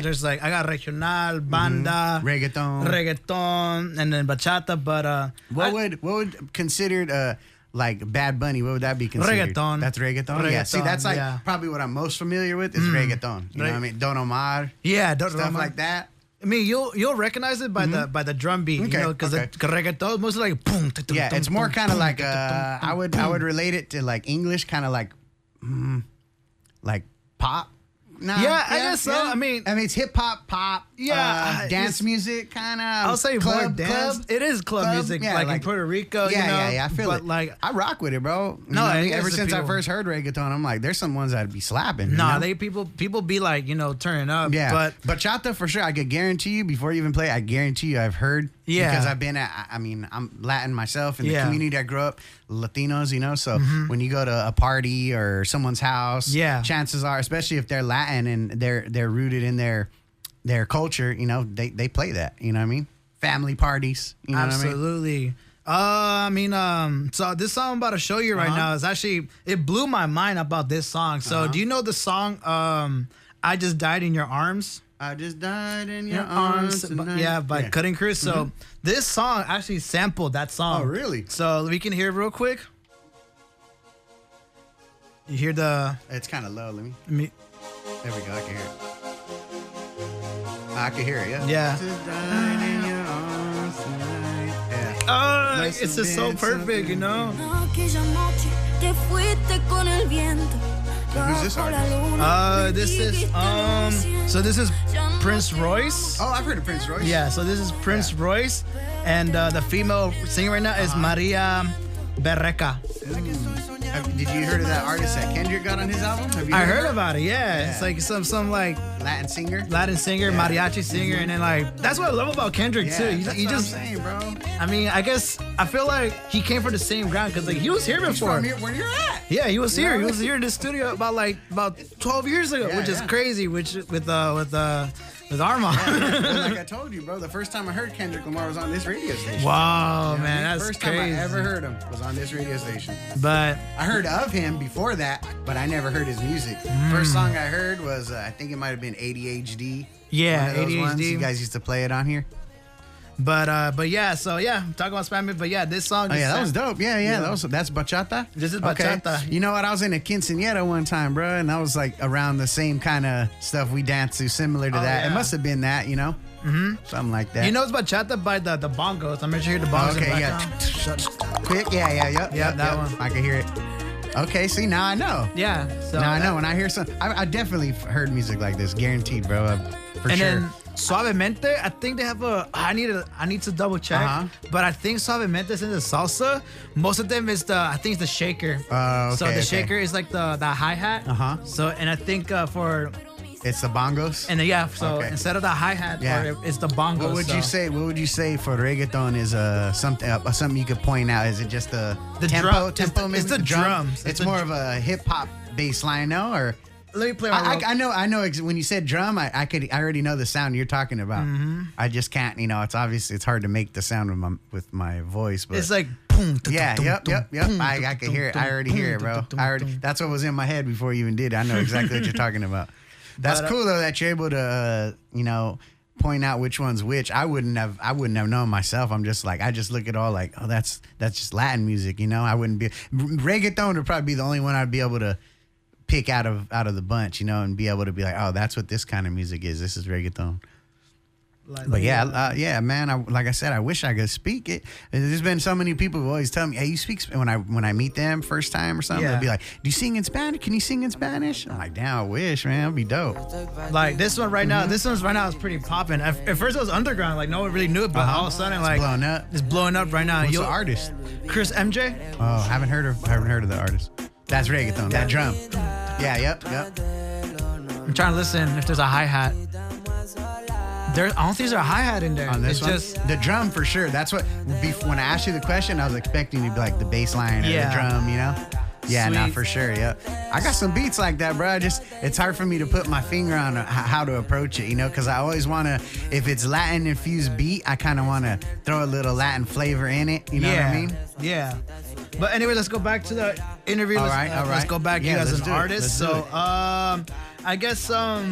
There's like I got regional, banda, reggaeton, and then bachata. But what would considered like Bad Bunny? What would that be considered? Reggaeton. That's reggaeton. Yeah. See, that's like probably what I'm most familiar with is reggaeton. You know what I mean? Don Omar. Yeah, stuff like that. I mean, you'll recognize it by the drum beat, because the reggaeton is mostly like boom. Yeah, it's more kind of like I would relate it to like English, kind of like pop. I guess so. I mean, it's hip hop, pop. Yeah, dance music, kind of. I'll say more dance. Club. It is club music, like in Puerto Rico. Yeah. I feel it. Like I rock with it, bro. Ever since I first heard reggaeton, I'm like, there's some ones that'd be slapping. People be like, turning up. Yeah, but bachata for sure. I could guarantee you before you even play. I guarantee you, I've heard. Yeah, because I've been I'm Latin myself in the community I grew up, Latinos. So when you go to a party or someone's house, chances are, especially if they're Latin and they're rooted in their culture, they play that. You know what I mean? Family parties. You know Absolutely. What I mean? So this song I'm about to show you right now is actually, it blew my mind about this song. So do you know the song I Just Died in Your Arms? I just died in your arms tonight. By Cutting Crew. So this song actually sampled that song. Oh, really? So we can hear it real quick. You hear the... It's kind of low. Let me... There we go. I can hear it. I can hear it, yeah. Oh, it's just so perfect, Who's this artist? This is Prince Royce. Oh, I've heard of Prince Royce. Yeah, so this is Prince Royce, and the female singer right now is Maria Berreca. Did you hear of that artist that Kendrick got on his album? I heard about it. Yeah, it's like some like Latin singer, mariachi singer, and then like that's what I love about Kendrick too. He just I'm saying, bro. I mean, I feel like he came from the same ground because like he was here before. He's from where you're at. Yeah, he was here. He was here in the studio about 12 years ago, which is crazy. Which with Armand. Well, like I told you, bro, the first time I heard Kendrick Lamar was on this radio station. Wow, man, that's first crazy. First time I ever heard him was on this radio station. But I heard of him before that, but I never heard his music. First song I heard was I think it might have been ADHD. Yeah, ADHD. Ones. You guys used to play it on here. But yeah, so yeah, talking about Spanish, but yeah, this song. That was dope. Yeah. That's bachata. This is bachata. Okay. You know what? I was in a quinceañera one time, bro, and I was like around the same kind of stuff we danced to, similar to that. Yeah. It must have been that, something like that. You know it's bachata by the bongos. I'm sure you hear the bongos. Okay, yeah. Quick, yeah, that one. I can hear it. Okay, see, now I know. Yeah. So now I know when I hear some. I definitely heard music like this, guaranteed, bro. For sure. Suavemente, I think they have a. I need to double check, but I think Suavemente is in the salsa. Most of them is I think it's the shaker. Okay, so the shaker is like the hi hat. So and I think for. It's the bongos. And instead of the hi hat, it's the bongos. What would you say? What would you say for reggaeton is something you could point out? Is it just the tempo? It's the drums. It's more of a hip hop bass line, no? Or let me play. I know. When you said drum, I already know the sound you're talking about. I just can't. It's obviously it's hard to make the sound with my voice, but it's like boom. Yeah. Yep. I can hear it. I already hear it, bro. That's what was in my head before you even did it. I know exactly what you're talking about. That's cool though that you're able to point out which one's which. I wouldn't have known myself. I'm just like I just look at all like, oh, that's just Latin music, I wouldn't be reggaeton would probably be the only one I'd be able to pick out of the bunch, and be able to be like, oh, that's what this kind of music is. This is reggaeton. But man. Like I said, I wish I could speak it. There's been so many people who always tell me, "Hey, you speak." When I meet them first time or something, they'll be like, "Do you sing in Spanish? Can you sing in Spanish?" I'm like, "Damn, I wish, man. It'd be dope." Like this one right now. This one's right now is pretty popping. At first it was underground, like no one really knew it, but all of a sudden like it's blowing up right now. What's the artist? Chris MJ. Oh, haven't heard of the artist. That's reggaeton. That drum. Yeah. Yep. I'm trying to listen if there's a hi hat. I don't think there's a hi-hat in there. On this it's one? just the drum for sure. That's what, when I asked you the question, I was expecting you to be like the bass line or the drum, Yeah, nah, for sure, yeah. I got some beats like that, bro. It's hard for me to put my finger on how to approach it, because I always want to, if it's Latin-infused beat, I kind of want to throw a little Latin flavor in it, you know what I mean? Yeah. But anyway, let's go back to the interview. All right. Let's go back you as an artist. So, I guess, all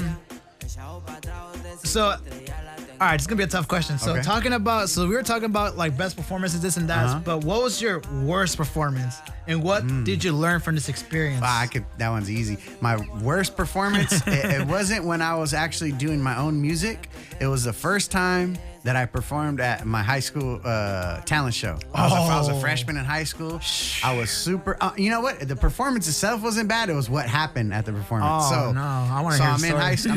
right, it's gonna be a tough question. So we were talking about like best performances, this and that. But what was your worst performance, and what did you learn from this experience? That one's easy. My worst performance, it wasn't when I was actually doing my own music. It was the first time that I performed at my high school talent show. I was a freshman in high school. I was super. You know what? The performance itself wasn't bad. It was what happened at the performance. I want to hear. I'm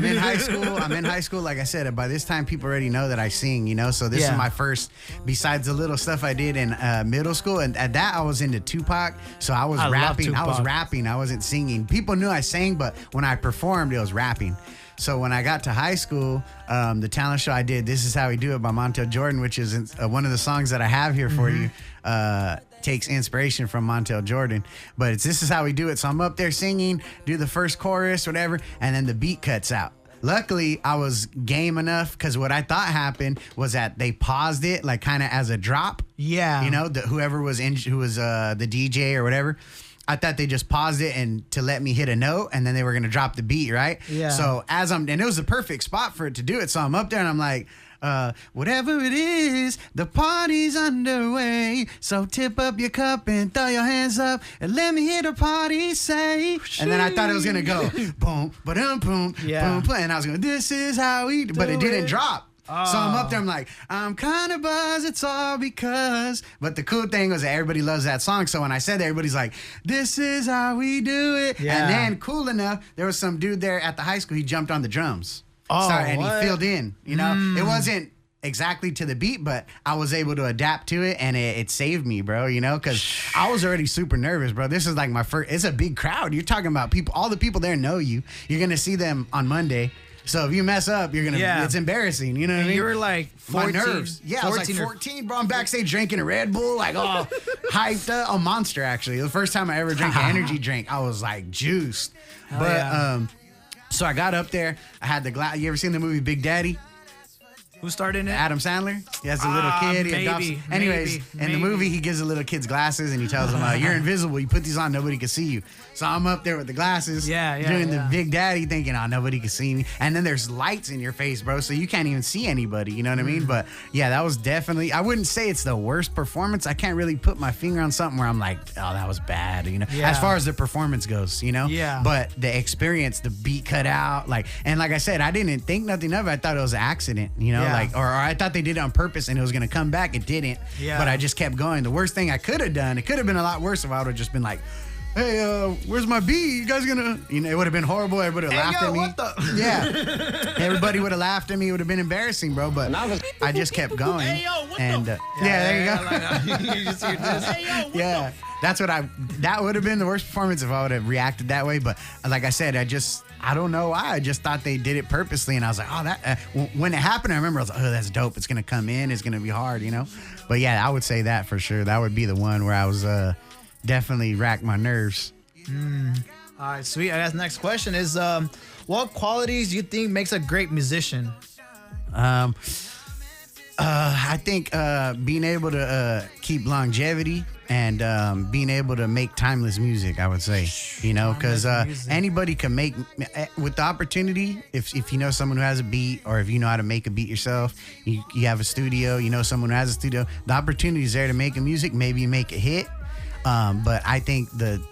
in high school. I'm in high school. Like I said, by this time people already know that I sing. So this is my first. Besides the little stuff I did in middle school, and at that I was into Tupac. So I was rapping. I wasn't singing. People knew I sang, but when I performed, it was rapping. So when I got to high school, the talent show I did, This Is How We Do It by Montel Jordan, which is one of the songs that I have here for you, takes inspiration from Montel Jordan. But This Is How We Do It. So I'm up there singing, do the first chorus, whatever, and then the beat cuts out. Luckily, I was game enough because what I thought happened was that they paused it like kind of as a drop. Yeah. Whoever was who was the DJ or whatever. I thought they just paused it and to let me hit a note, and then they were going to drop the beat, right? Yeah. So and it was the perfect spot for it to do it. So I'm up there and I'm like, whatever it is, the party's underway. So tip up your cup and throw your hands up and let me hear the party say. And then I thought it was going to go boom, ba-dum, boom, boom, boom. And I was going, this is how we do it. But it didn't drop. So I'm up there, I'm like, I'm kind of buzzed, it's all because. But the cool thing was that everybody loves that song. So when I said that, everybody's like, this is how we do it. Yeah. And then, cool enough, there was some dude there at the high school, he jumped on the drums. And he filled in, It wasn't exactly to the beat, but I was able to adapt to it, and it saved me, bro, because I was already super nervous, bro. This is like my first, it's a big crowd. You're talking about people, all the people there know you. You're going to see them on Monday. So if you mess up, you're gonna. It's embarrassing. You know what I mean? You were like 14. My nerves. Yeah, I was like 14, bro. I'm backstage drinking a Red Bull, like hyped up. A Monster, actually. The first time I ever drank an energy drink, I was like juiced. So I got up there. I had the glass. You ever seen the movie Big Daddy? Who started in it? Adam Sandler. He has a little kid. He adopts. Anyways, in the movie, he gives the little kids glasses and he tells them, "You're invisible. You put these on, nobody can see you." So I'm up there with the glasses, doing the Big Daddy, thinking, "Oh, nobody can see me." And then there's lights in your face, bro, so you can't even see anybody. You know what I mean? But yeah, that was definitely. I wouldn't say it's the worst performance. I can't really put my finger on something where I'm like, "Oh, that was bad." As far as the performance goes, Yeah. But the experience, the beat cut out, like I said, I didn't think nothing of it. I thought it was an accident, or I thought they did it on purpose and it was gonna come back. It didn't. Yeah. But I just kept going. The worst thing I could have done, it could have been a lot worse if I would have just been like, hey, where's my beat? You guys gonna, it would have been horrible. Everybody would have laughed at me. What the? Yeah. Everybody would have laughed at me. It would have been embarrassing, bro. But I just kept going. Hey, yo, what and the? there you go. You just hear this. Hey, yo, what Yeah. That would have been the worst performance if I would have reacted that way. But like I said, I don't know why. I just thought they did it purposely. And I was like, oh, that, when it happened, I remember I was like, oh, that's dope. It's going to come in. It's going to be hard, But yeah, I would say that for sure. That would be the one where I was definitely racked my nerves. All right, sweet. I guess next question is, what qualities do you think makes a great musician? I think being able to keep longevity and being able to make timeless music, I would say, because anybody can make, with the opportunity, if you know someone who has a beat, or if you know how to make a beat yourself, you have a studio, someone who has a studio, the opportunity is there to make a music, maybe you make a hit. But I think the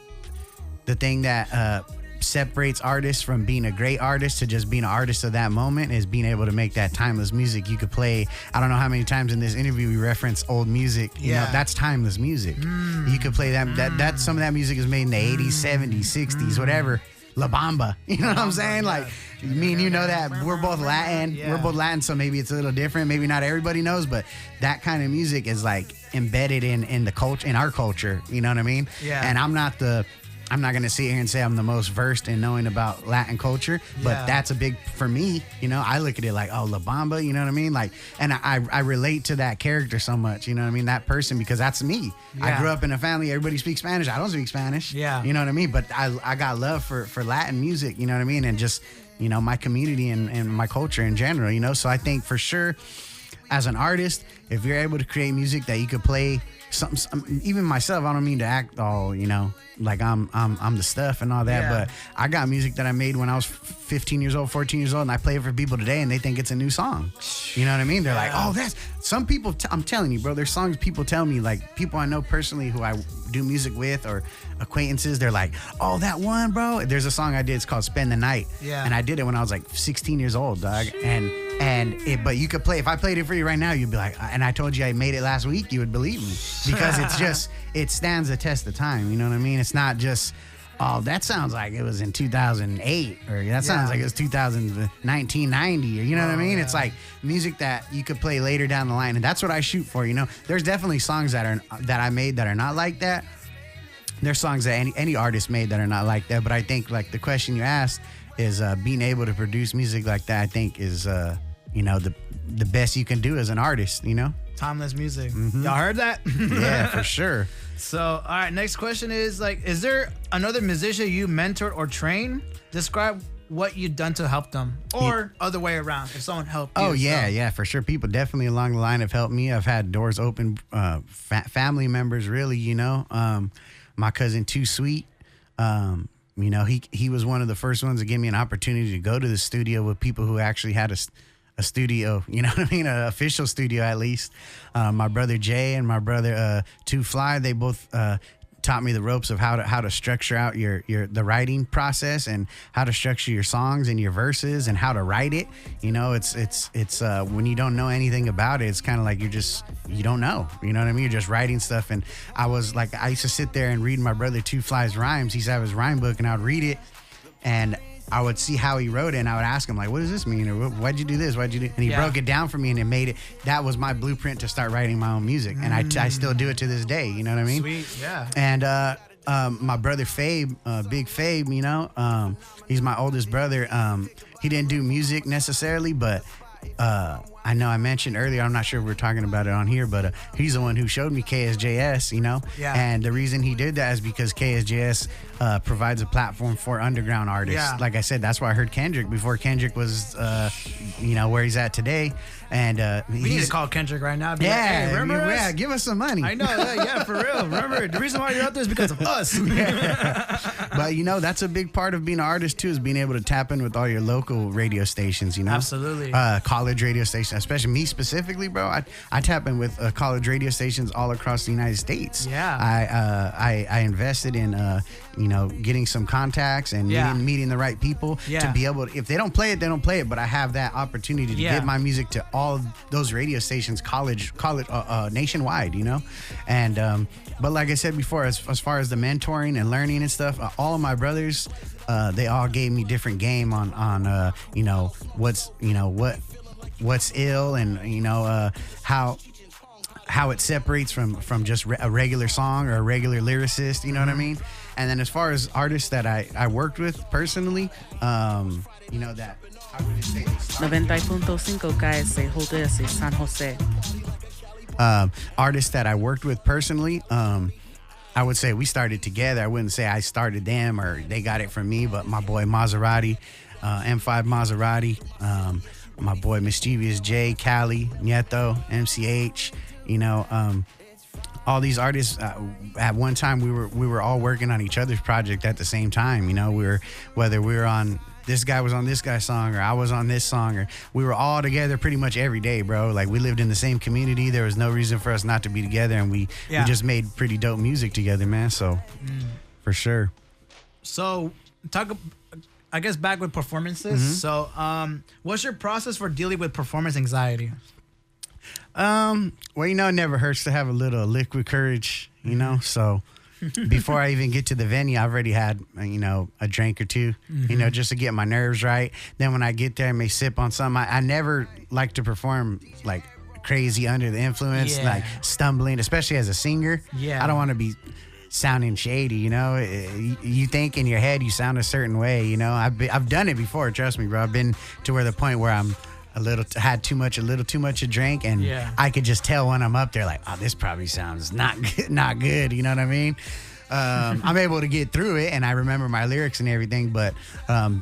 thing that separates artists from being a great artist to just being an artist of that moment is being able to make that timeless music. You could play, I don't know how many times in this interview we reference old music. That's timeless music. You could play that some of that music is made in the 80s, 70s, 60s, whatever. La Bamba, you know what I'm saying? Like, me and you know that we're both Latin. We're both Latin, so maybe it's a little different. Maybe not everybody knows, but that kind of music is like embedded in the culture, in our culture. You know what I mean? Yeah. And I'm not gonna sit here and say I'm the most versed in knowing about Latin culture, but that's a big, for me, I look at it like, oh, La Bamba, you know what I mean? Like, and I relate to that character so much, you know what I mean? That person, because that's me. Yeah. I grew up in a family, everybody speaks Spanish. I don't speak Spanish. Yeah. You know what I mean? But I got love for Latin music, you know what I mean? And just, my community and my culture in general, So I think for sure, as an artist, if you're able to create music that you could play something, even myself, I don't mean to act all, like I'm the stuff and all that, but I got music that I made when I was 15 years old, 14 years old, and I play it for people today, and they think it's a new song. You know what I mean? They're like, oh, that's, some people, I'm telling you, bro, there's songs people tell me, like people I know personally who I do music with or acquaintances, they're like, oh, that one, bro. There's a song I did, it's called Spend the Night. Yeah. And I did it when I was like 16 years old, dog. But you could play, if I played it for you right now, you'd be like, and I told you I made it last week, you would believe me. Because it stands the test of time, you know what I mean? It's not just, oh, that sounds like it was in 2008, or that sounds like it was 1990, or you know what I mean? It's like music that you could play later down the line, and that's what I shoot for, There's definitely songs that I made that are not like that. There's songs that any artist made that are not like that, but I think like the question you asked is being able to produce music like that, I think is the best you can do as an artist, Timeless music. Mm-hmm. Y'all heard that? Yeah, for sure. So, all right, next question is is there another musician you mentored or trained? Describe what you've done to help them, or other way around, if someone helped you. Oh, yeah, for sure. People definitely along the line have helped me. I've had doors open, family members, really, my cousin Too Sweet, he was one of the first ones to give me an opportunity to go to the studio with people who actually had a studio, you know what I mean? An official studio, at least. My brother Jay and my brother Two Fly, they both taught me the ropes of how to structure out the writing process and how to structure your songs and your verses and how to write it. It's when you don't know anything about it, it's kind of like you don't know. You know what I mean? You're just writing stuff. And I used to sit there and read my brother Two Fly's rhymes. He used to have his rhyme book, and I would read it, and I would see how he wrote it, and I would ask him, like, what does this mean? Or why'd you do this? Why'd you do? And he broke it down for me, and it made it. That was my blueprint to start writing my own music. And I still do it to this day. You know what I mean? Sweet, yeah. And my brother Fabe, Big Fabe, he's my oldest brother. He didn't do music necessarily, but I know I mentioned earlier, I'm not sure if we're talking about it on here, but he's the one who showed me KSJS, Yeah. And the reason he did that is because KSJS provides a platform for underground artists. Yeah. Like I said, that's why I heard Kendrick before Kendrick was, where he's at today. And we need to call Kendrick right now. Yeah, like, hey, remember us? Yeah, give us some money. I know, yeah, for real. Remember, the reason why you're out there is because of us. But that's a big part of being an artist too, is being able to tap in with all your local radio stations. Absolutely. College radio stations, especially me specifically, bro. I tap in with college radio stations all across the United States. Yeah. I invested in getting some contacts and meeting the right people to be able to, if they don't play it, they don't play it. But I have that opportunity to get my music to all those radio stations, college, nationwide, you know, and but like I said before, as far as the mentoring and learning and stuff, all of my brothers, they all gave me different game on you know what's ill, and you know how it separates from just a regular song or a regular lyricist, you know what I mean? And then as far as artists that I worked with personally, you know, that I would just say 90.5 KS, Josue, San Jose. Artists that I worked with personally, I would say we started together. I wouldn't say I started them or they got it from me, but my boy Maserati, M5 Maserati, my boy Mischievous J, Cali, Nieto, MCH, you know, all these artists, at one time we were all working on each other's project at the same time. You know, whether we were on, this guy was on this guy's song or I was on this song, or we were all together pretty much every day, bro. Like we lived in the same community. There was no reason for us not to be together, and we just made pretty dope music together, man. So for sure. So I guess back with performances. So what's your process for dealing with performance anxiety? Well, you know, it never hurts to have a little liquid courage, you know. So before I even get to the venue, I've already had, you know, a drink or two, you know, just to get my nerves right. Then when I get there, I may sip on something. I never like to perform like crazy under the influence, like stumbling, especially as a singer. I don't want to be sounding shady, you know. You think in your head you sound a certain way, you know. I've done it before, trust me, bro. I've been to where the point where I'm a little too much to drink, and I could just tell when I'm up there, like, oh, this probably sounds not good, you know what I mean? I'm able to get through it, and I remember my lyrics and everything, but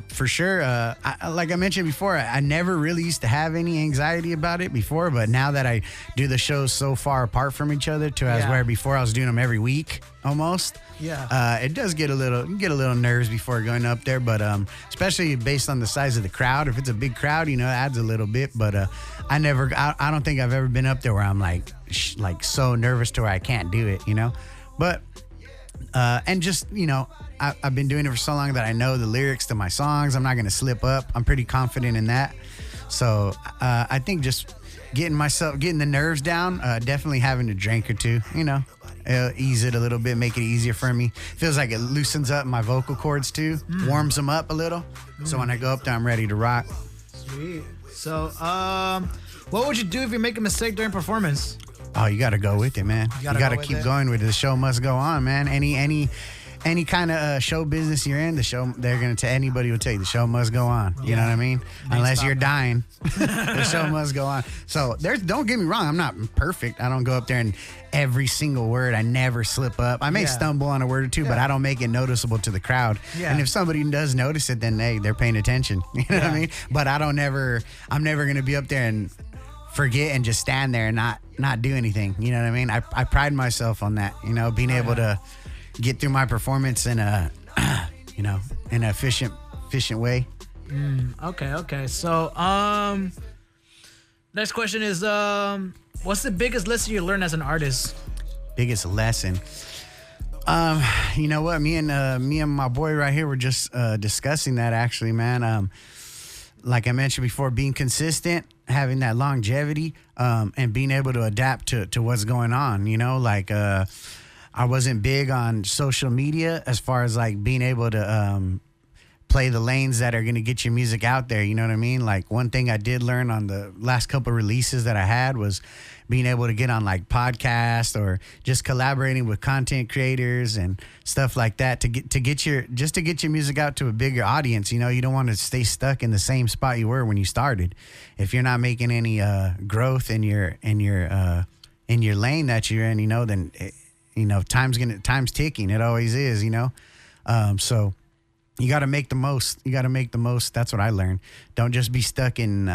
for sure, like I mentioned before, I never really used to have any anxiety about it before, but now that I do the shows so far apart from each other, to as where before I was doing them every week almost. It does get a little nerves before going up there, but especially based on the size of the crowd. If it's a big crowd, you know, it adds a little bit. But I don't think I've ever been up there where I'm like so nervous to where I can't do it, you know. But and just, you know, I've been doing it for so long that I know the lyrics to my songs. I'm not gonna slip up. I'm pretty confident in that. So I think just getting the nerves down, definitely having a drink or two, you know. Ease it a little bit, make it easier for me. Feels like it loosens up my vocal cords too, warms them up a little. So when I go up there, I'm ready to rock. Sweet. So, what would you do if you make a mistake during performance? Oh, you got to go with it, man. You got to keep going with it. The show must go on, man. Any kind of show business you're in, anybody will tell you the show must go on. You know what I mean? Unless you're dying, the show must go on. So don't get me wrong, I'm not perfect. I don't go up there and every single word, I never slip up. I may stumble on a word or two, but I don't make it noticeable to the crowd. And if somebody does notice it, then they're paying attention. You know what I mean? But I'm never gonna be up there and forget and just stand there and not do anything. You know what I mean? I pride myself on that, you know, being able to get through my performance in a, you know, in an efficient way. Okay. So, next question is, what's the biggest lesson you learned as an artist? Biggest lesson? You know what? Me and my boy right here were just discussing that actually, man. Like I mentioned before, being consistent, having that longevity, and being able to adapt to what's going on. You know, like I wasn't big on social media as far as like being able to play the lanes that are going to get your music out there. You know what I mean? Like one thing I did learn on the last couple releases that I had was being able to get on like podcasts or just collaborating with content creators and stuff like that to get your music out to a bigger audience. You know, you don't want to stay stuck in the same spot you were when you started. If you're not making any growth in your lane that you're in, you know, then you know, time's ticking. It always is, you know. So you got to make the most. That's what I learned. Don't just be stuck in,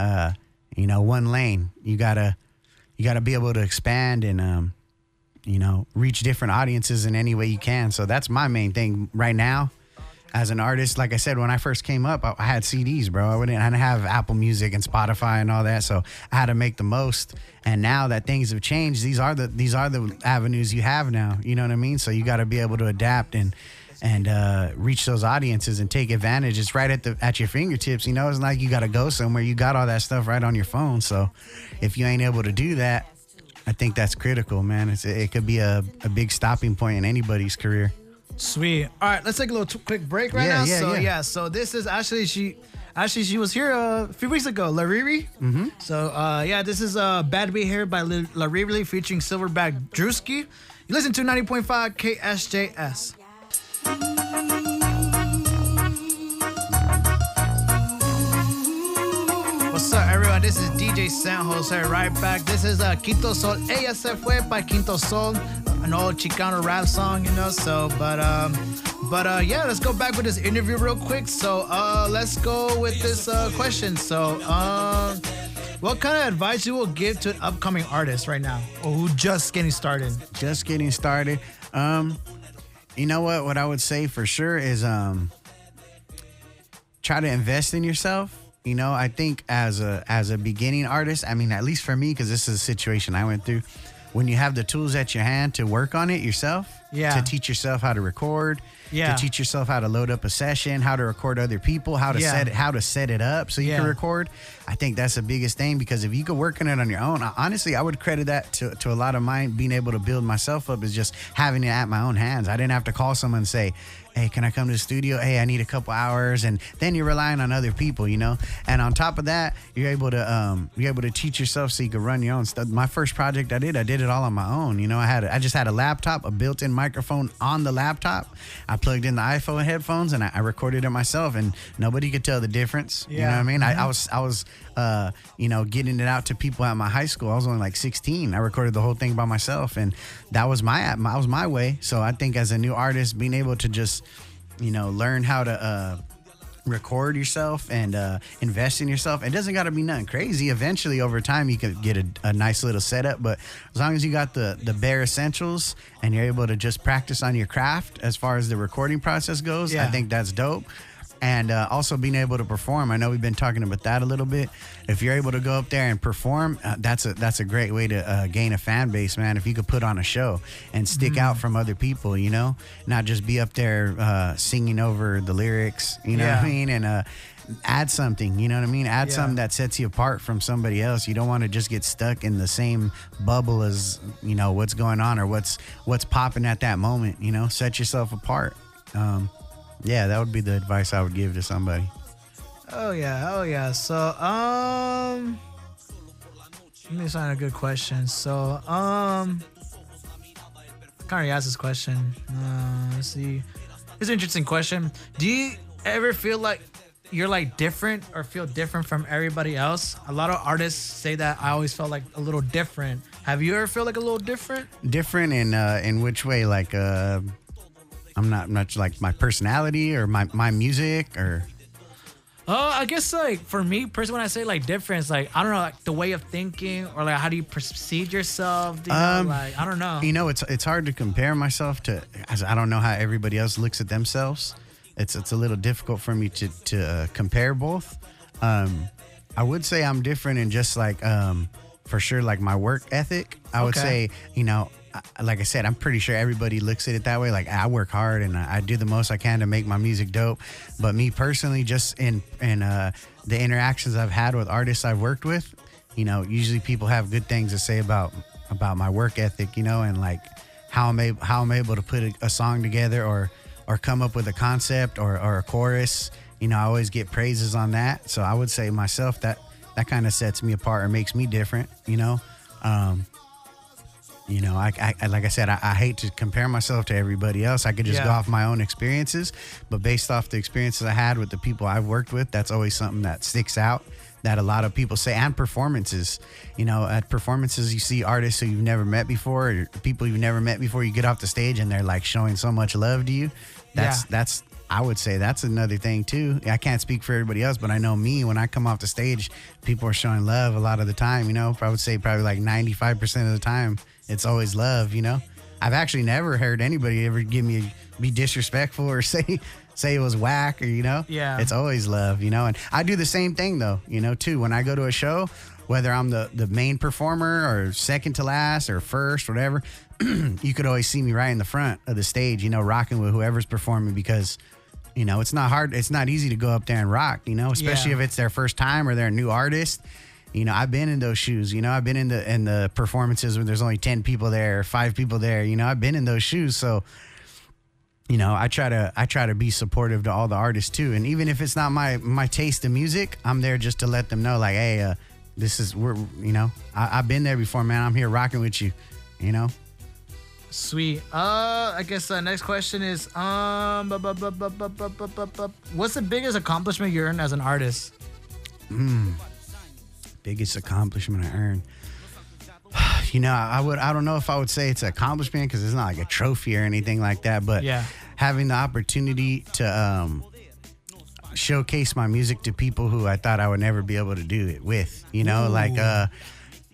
you know, one lane. You gotta be able to expand and, you know, reach different audiences in any way you can. So that's my main thing right now as an artist. Like I said, when I first came up, I had CDs, bro. I didn't have Apple Music and Spotify and all that. So I had to make the most. And now that things have changed, these are the avenues you have now. You know what I mean? So you got to be able to adapt and reach those audiences and take advantage. It's right at your fingertips. You know, it's not like you got to go somewhere. You got all that stuff right on your phone. So if you ain't able to do that, I think that's critical, man. It could be a big stopping point in anybody's career. Sweet. All right, let's take a little quick break now. So this is actually she was here a few weeks ago, Lariri. Mm-hmm. So this is Bad Behavior by Lariri featuring Silverback Drewski. You listen to 90.5 KSJS. What's up, everyone? This is DJ San Jose right back. This is Quinto Sol. Ella se fue by Quinto Sol, an old Chicano rap song, you know. So, but let's go back with this interview real quick. So, let's go with this question. So, what kind of advice you will give to an upcoming artist right now, or who just getting started? Just getting started. You know what? What I would say for sure is try to invest in yourself. You know, I think as a beginning artist, I mean, at least for me, because this is a situation I went through, when you have the tools at your hand to work on it yourself, to teach yourself how to record, to teach yourself how to load up a session, how to record other people, how to set it up so you can record. I think that's the biggest thing, because if you could work on it on your own, honestly, I would credit that to a lot of mine being able to build myself up is just having it at my own hands. I didn't have to call someone and say, hey, can I come to the studio? Hey, I need a couple hours. And then you're relying on other people, you know? And on top of that, you're able to teach yourself so you can run your own stuff. My first project I did it all on my own. You know, I just had a laptop, a built-in microphone on the laptop. I plugged in the iPhone headphones and I recorded it myself, and nobody could tell the difference. You know what I mean? Mm-hmm. I was getting it out to people at my high school. I was only like 16. I recorded the whole thing by myself, and that was my way. So I think as a new artist, being able to just, learn how to record yourself and invest in yourself. It doesn't got to be nothing crazy. Eventually, over time, you could get a nice little setup. But as long as you got the bare essentials and you're able to just practice on your craft as far as the recording process goes, I think that's dope. And also being able to perform. I know we've been talking about that a little bit. If you're able to go up there and perform, that's a great way to gain a fan base, man. If you could put on a show and stick out from other people, not just be up there singing over the lyrics, you know what I mean? And add something, you know what I mean? Add something that sets you apart from somebody else. You don't want to just get stuck in the same bubble as, what's going on or what's popping at that moment, set yourself apart. Yeah, that would be the advice I would give to somebody. Oh yeah. So, let me find a good question. So, I kind of asked this question. Let's see. It's an interesting question. Do you ever feel like you're like different or feel different from everybody else? A lot of artists say that I always felt like a little different. Have you ever felt like a little different? Different in which way? Like, I'm not like my personality or my music or. I guess like for me personally, when I say like difference, like I don't know, like the way of thinking or like how do you perceive yourself? Like I don't know. It's hard to compare myself to, as I don't know how everybody else looks at themselves. It's a little difficult for me to compare both. I would say I'm different in just like for sure like my work ethic. I would say like I said, I'm pretty sure everybody looks at it that way. Like I work hard and I do the most I can to make my music dope. But me personally, just in the interactions I've had with artists I've worked with, usually people have good things to say about my work ethic, and like how I'm able to put a song together or come up with a concept or a chorus. I always get praises on that. So I would say myself that kind of sets me apart or makes me different. I like I said, I hate to compare myself to everybody else. I could just go off my own experiences, but based off the experiences I had with the people I've worked with, that's always something that sticks out that a lot of people say. And performances, at performances, you see artists who you've never met before, or people you've never met before. You get off the stage and they're like showing so much love to you. That's I would say that's another thing too. I can't speak for everybody else, but I know me, when I come off the stage, people are showing love a lot of the time, I would say probably like 95% of the time, it's always love, I've actually never heard anybody ever be disrespectful or say it was whack or, It's always love, and I do the same thing though, too. When I go to a show, whether I'm the main performer or second to last or first, whatever, you could always see me right in the front of the stage, you know, rocking with whoever's performing because, you know, it's not hard. It's not easy to go up there and rock, you know, especially if it's their first time or they're a new artist. You know, I've been in those shoes. You know, I've been in the performances where there's only 10 people there, 5 people there. You know, I've been in those shoes. So, you know, I try to be supportive to all the artists too. And even if it's not my taste of music, I'm there just to let them know, like, hey, I've been there before, man. I'm here rocking with you. You know. Sweet. I guess next question is what's the biggest accomplishment you earned as an artist? Biggest accomplishment I earned. You know, I don't know if I would say it's an accomplishment because it's not like a trophy or anything like that, but having the opportunity to showcase my music to people who I thought I would never be able to do it with, you know, like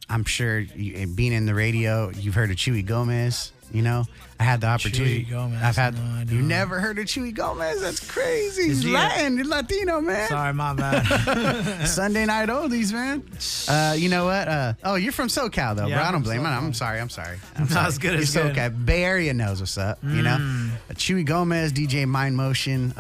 I'm sure being in the radio, you've heard of Chewy Gomez. You know, I had the opportunity. Chewy Gomez. You never heard of Chewy Gomez? That's crazy. He's Latin. He's Latino, man. Sorry, my bad. Sunday night oldies, man. You know what? You're from SoCal, though, bro. I don't blame him. I'm sorry. That's good. It's SoCal. Bay Area knows what's up, you know? Chewy Gomez, DJ Mind Motion,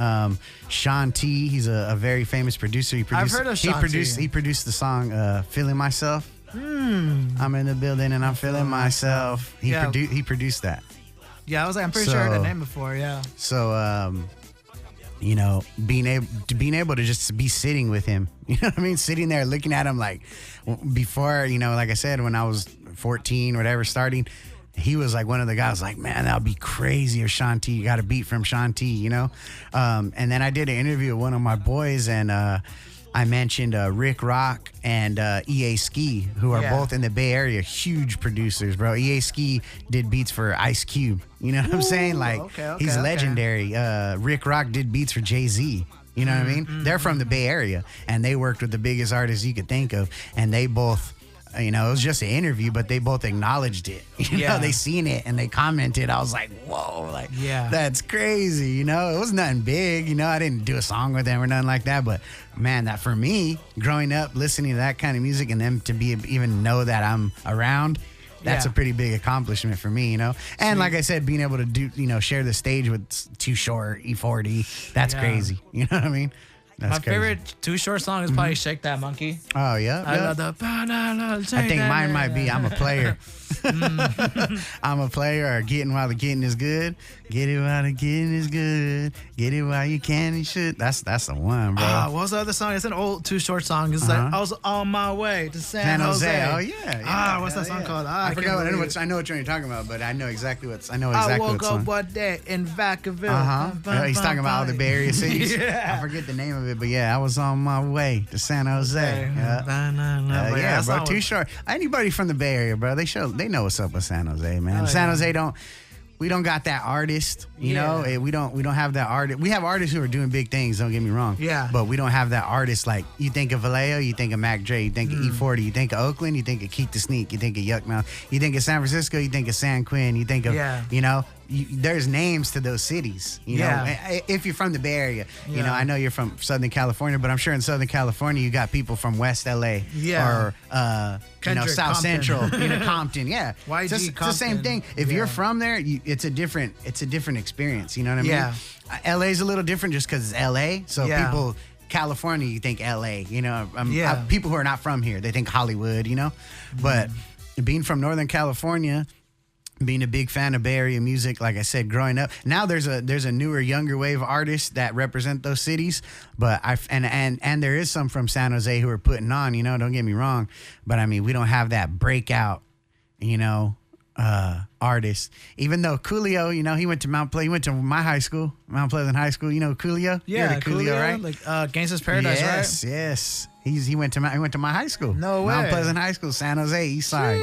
Sean T. He's a very famous producer. I've heard of Sean T. He produced the song Feeling Myself. I'm in the building and I'm feeling myself. He produced that. Yeah, I'm pretty sure I heard the name before. Yeah. So, you know, being able to just be sitting with him, you know what I mean? Sitting there looking at him like before, you know, like I said, when I was 14, whatever, starting, he was like one of the guys like, man, that would be crazy if Sean T, you got a beat from Sean T, you know? And then I did an interview with one of my boys and, I mentioned Rick Rock and EA Ski, who are both in the Bay Area, huge producers, bro. EA Ski did beats for Ice Cube. You know what I'm saying? Like, he's legendary. Rick Rock did beats for Jay-Z. You know what I mean? They're from the Bay Area, and they worked with the biggest artists you could think of, and they both... You know, it was just an interview, but they both acknowledged it. You know, they seen it and they commented. I was like, whoa, like, that's crazy. You know, it was nothing big. You know, I didn't do a song with them or nothing like that. But man, that for me, growing up, listening to that kind of music and them to even know that I'm around, that's a pretty big accomplishment for me, you know? And like I said, being able to do, you know, share the stage with Too Short, E40, that's crazy. You know what I mean? That's my crazy. Favorite Too Short song is probably Shake That Monkey. Oh, yeah? I love the... I think mine might be I'm a Player. I'm a player or Getting While the Getting is Good. Get it while the getting is good. Get it while you can and should. That's the one, bro. What was the other song? It's an old Too Short song. It's like, I was on my way to San Jose. Oh, yeah. What's that song called? I forgot I know what you're talking about, but I know exactly what I woke up one day in Vacaville. He's talking about all the Bay Area cities. I forget the name of it, but I was on my way to San Jose. Bro. Too Short. Anybody from the Bay Area, bro, they know what's up with San Jose, man. San Jose we don't got that artist, you know. We don't have that artist. We have artists who are doing big things. Don't get me wrong. Yeah. But we don't have that artist. Like you think of Vallejo, you think of Mac Dre, you think of E40, you think of Oakland, you think of Keith the Sneak, you think of Yuck Mouth, you think of San Francisco, you think of San Quinn, you think of you know. There's names to those cities, you know. If you're from the Bay Area, you know, I know you're from Southern California, but I'm sure in Southern California you got people from West LA or you know, South Compton. Central, you know, Compton, YG it's the same thing. If you're from there, it's a different experience. You know what I mean? LA's a little different just because it's LA, so people. California, you think LA, you know. People who are not from here, they think Hollywood, you know. But being from Northern California. Being a big fan of Bay Area music, like I said, growing up. Now there's a newer, younger wave artists that represent those cities, but and there is some from San Jose who are putting on. You know, don't get me wrong, but I mean we don't have that breakout, you know, artist. Even though Coolio, you know, he went to he went to my high school, Mount Pleasant High School. You know Coolio? Yeah, Coolio, right? Like Gangsta's Paradise, right? Yes. He went to my high school. No way. Mount Pleasant High School, San Jose, East Side.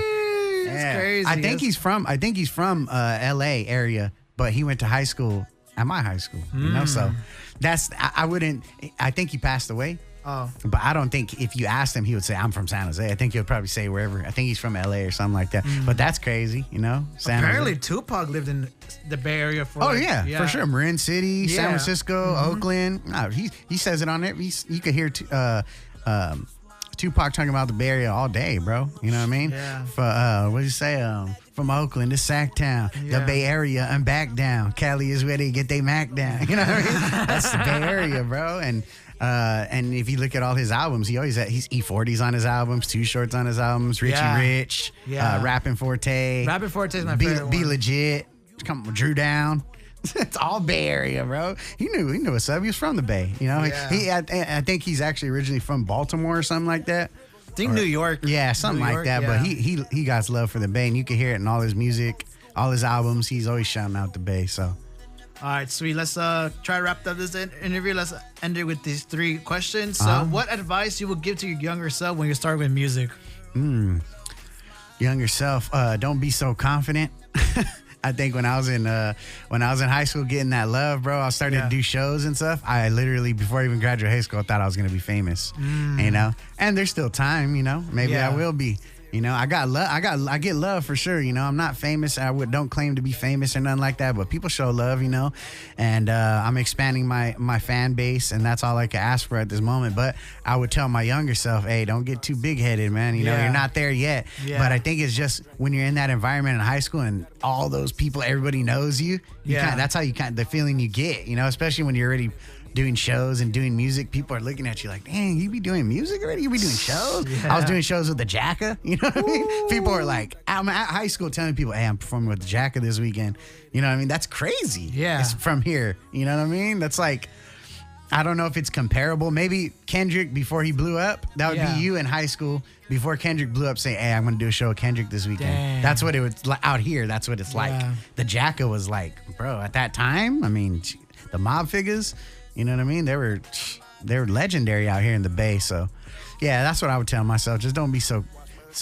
That's crazy. I think he's from LA area, but he went to high school at my high school. You know, so that's I think he passed away. Oh. But I don't think if you asked him, he would say, I'm from San Jose. I think he'll probably say wherever. I think he's from LA or something like that. But that's crazy, you know? Apparently, Tupac lived in the Bay Area for for sure. Marin City, San Francisco, Oakland. No, he says it on there. You could hear Tupac talking about the Bay Area all day, bro. You know what I mean? Yeah. What did you say? From Oakland to Sacktown, the Bay Area and back down. Cali is where they get they Mac down. You know what I mean? That's the Bay Area, bro. And if you look at all his albums, he's E40's on his albums, Too Short's on his albums, Richie Rich, Rappin' Forte. Rappin' Forte is my favorite Be one. Legit. Come on, Drew Down. It's all Bay Area, bro. He knew what's up. He was from the Bay. You know, I think he's actually originally from Baltimore or something like that. I think New York. Yeah, something like that. Yeah. But he got love for the Bay, and you can hear it in all his music, all his albums. He's always shouting out the Bay. So, all right, sweet. Let's try to wrap up this interview. Let's end it with these 3 questions. So, what advice you would give to your younger self when you're starting with music? Younger self, don't be so confident. I think when I was in high school getting that love, bro, I started to do shows and stuff. I literally, before I even graduated high school, I thought I was gonna be famous. You know, and there's still time. You know, maybe I will be. You know, I get love for sure. You know, I'm not famous. Don't claim to be famous or nothing like that, but people show love, you know, and I'm expanding my fan base, and that's all I can ask for at this moment. But I would tell my younger self, hey, don't get too big headed, man. You know, you're not there yet. Yeah. But I think it's just when you're in that environment in high school and all those people, everybody knows you. That's how the feeling you get, you know, especially when you're already doing shows and doing music. People are looking at you like, dang, you be doing music already? You be doing shows? I was doing shows with the Jacka. You know what I mean? People are like, I'm at high school telling people, hey, I'm performing with the Jacka this weekend. You know what I mean? That's crazy. Yeah. It's from here. You know what I mean? That's like, I don't know if it's comparable. Maybe Kendrick before he blew up. That would be you in high school before Kendrick blew up saying, hey, I'm going to do a show with Kendrick this weekend. Dang. That's what it was out here. That's what it's like. The Jacka was like, bro, at that time, I mean, the mob figures, you know what I mean? They were legendary out here in the Bay. So, yeah, that's what I would tell myself. Just don't be so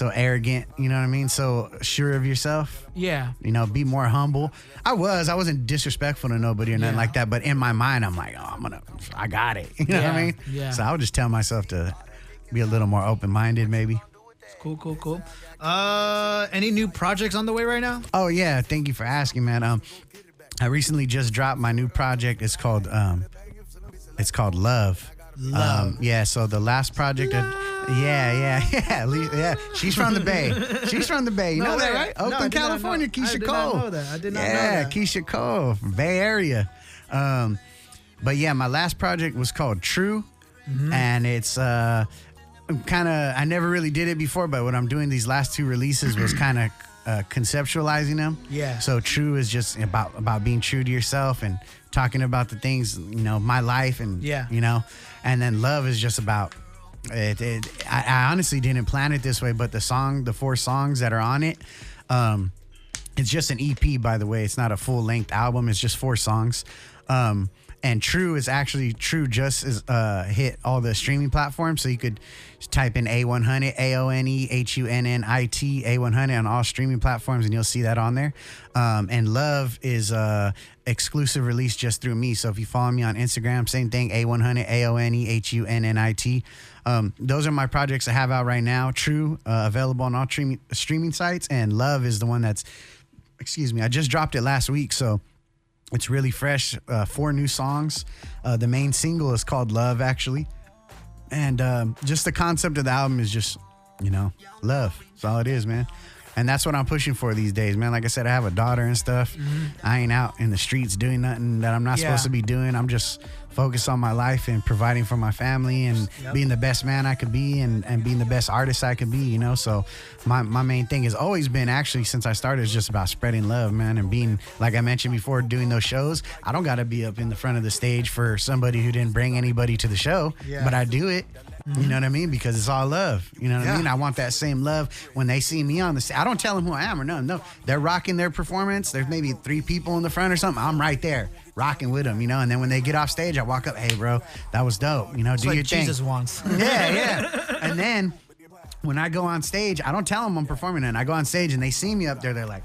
arrogant. You know what I mean? So sure of yourself. Yeah. You know, be more humble. I wasn't disrespectful to nobody or nothing like that. But in my mind, I'm like, I got it. You know what I mean? Yeah. So I would just tell myself to be a little more open-minded, maybe. Cool. Any new projects on the way right now? Oh yeah. Thank you for asking, man. I recently just dropped my new project. It's called Love. Yeah, so the last project yeah. She's from the Bay. You know that, right? Oakland, California. Keisha Cole. I did not know that. Keisha Cole from Bay Area. But yeah, my last project was called True. And it's I never really did it before, but what I'm doing these last 2 releases was kind of conceptualizing them. Yeah. So True is just about being true to yourself and talking about the things, you know, my life and you know, and then Love is just about it. I honestly didn't plan it this way, but the 4 songs that are on it, it's just an EP, by the way. It's not a full length album. It's just 4 songs. And True just hit all the streaming platforms. So you could type in AONEHUNNIT, AONEHUNNIT, A100 on all streaming platforms, and you'll see that on there. And Love is exclusive release just through me. So if you follow me on Instagram, same thing, A100, AONEHUNNIT. Those are my projects I have out right now. True, available on all streaming sites. And Love is the one I just dropped it last week. So it's really fresh. 4 new songs. The main single is called Love, actually. And just the concept of the album is just, you know, love. That's all it is, man. And that's what I'm pushing for these days, man. Like I said, I have a daughter and stuff. I ain't out in the streets doing nothing that I'm not supposed to be doing. I'm just focused on my life and providing for my family and being the best man I could be and being the best artist I could be, you know? So my main thing has always been, actually, since I started, is just about spreading love, man, and being, like I mentioned before, doing those shows. I don't got to be up in the front of the stage for somebody who didn't bring anybody to the show, but I do it. You know what I mean? Because it's all love. You know what I mean? I want that same love when they see me on the stage. I don't tell them who I am or nothing. No, they're rocking their performance. There's maybe 3 people in the front or something. I'm right there rocking with them, you know? And then when they get off stage, I walk up, hey, bro, that was dope. You know, do like your Jesus thing. wants. Yeah. And then when I go on stage, I don't tell them I'm performing it. I go on stage and they see me up there. They're like,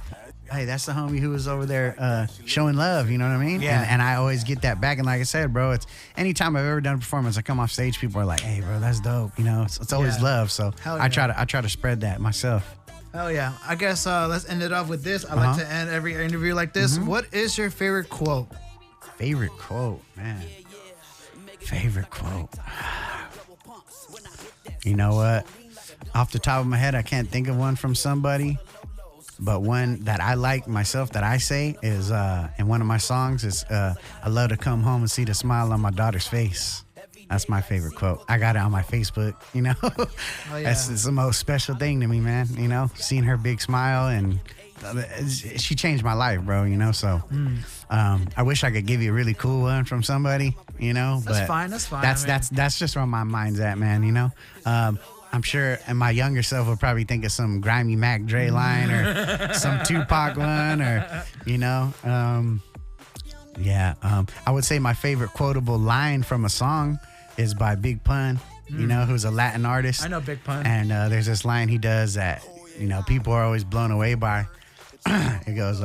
hey, that's the homie who was over there showing love, you know what I mean? Yeah. And I always get that back. And like I said, bro, it's anytime I've ever done a performance, I come off stage, people are like, hey, bro, that's dope. You know, it's always love. So I try to spread that myself. Hell yeah. I guess let's end it off with this. I like to end every interview like this. What is your favorite quote? Favorite quote, man. Favorite quote. You know what? Off the top of my head, I can't think of one from somebody. But one that I like myself that I say is, in one of my songs is, I love to come home and see the smile on my daughter's face. That's my favorite quote. I got it on my Facebook, you know. Oh, yeah. It's the most special thing to me, man. You know, seeing her big smile, and she changed my life, bro. You know, so I wish I could give you a really cool one from somebody, you know. That's but fine. That's fine. That's just where my mind's at, man. You know. I'm sure, and my younger self will probably think of some grimy Mac Dre line or some Tupac one, or you know. I would say my favorite quotable line from a song is by Big Pun, you know, who's a Latin artist. I know Big Pun. And there's this line he does that, you know, people are always blown away by. It goes,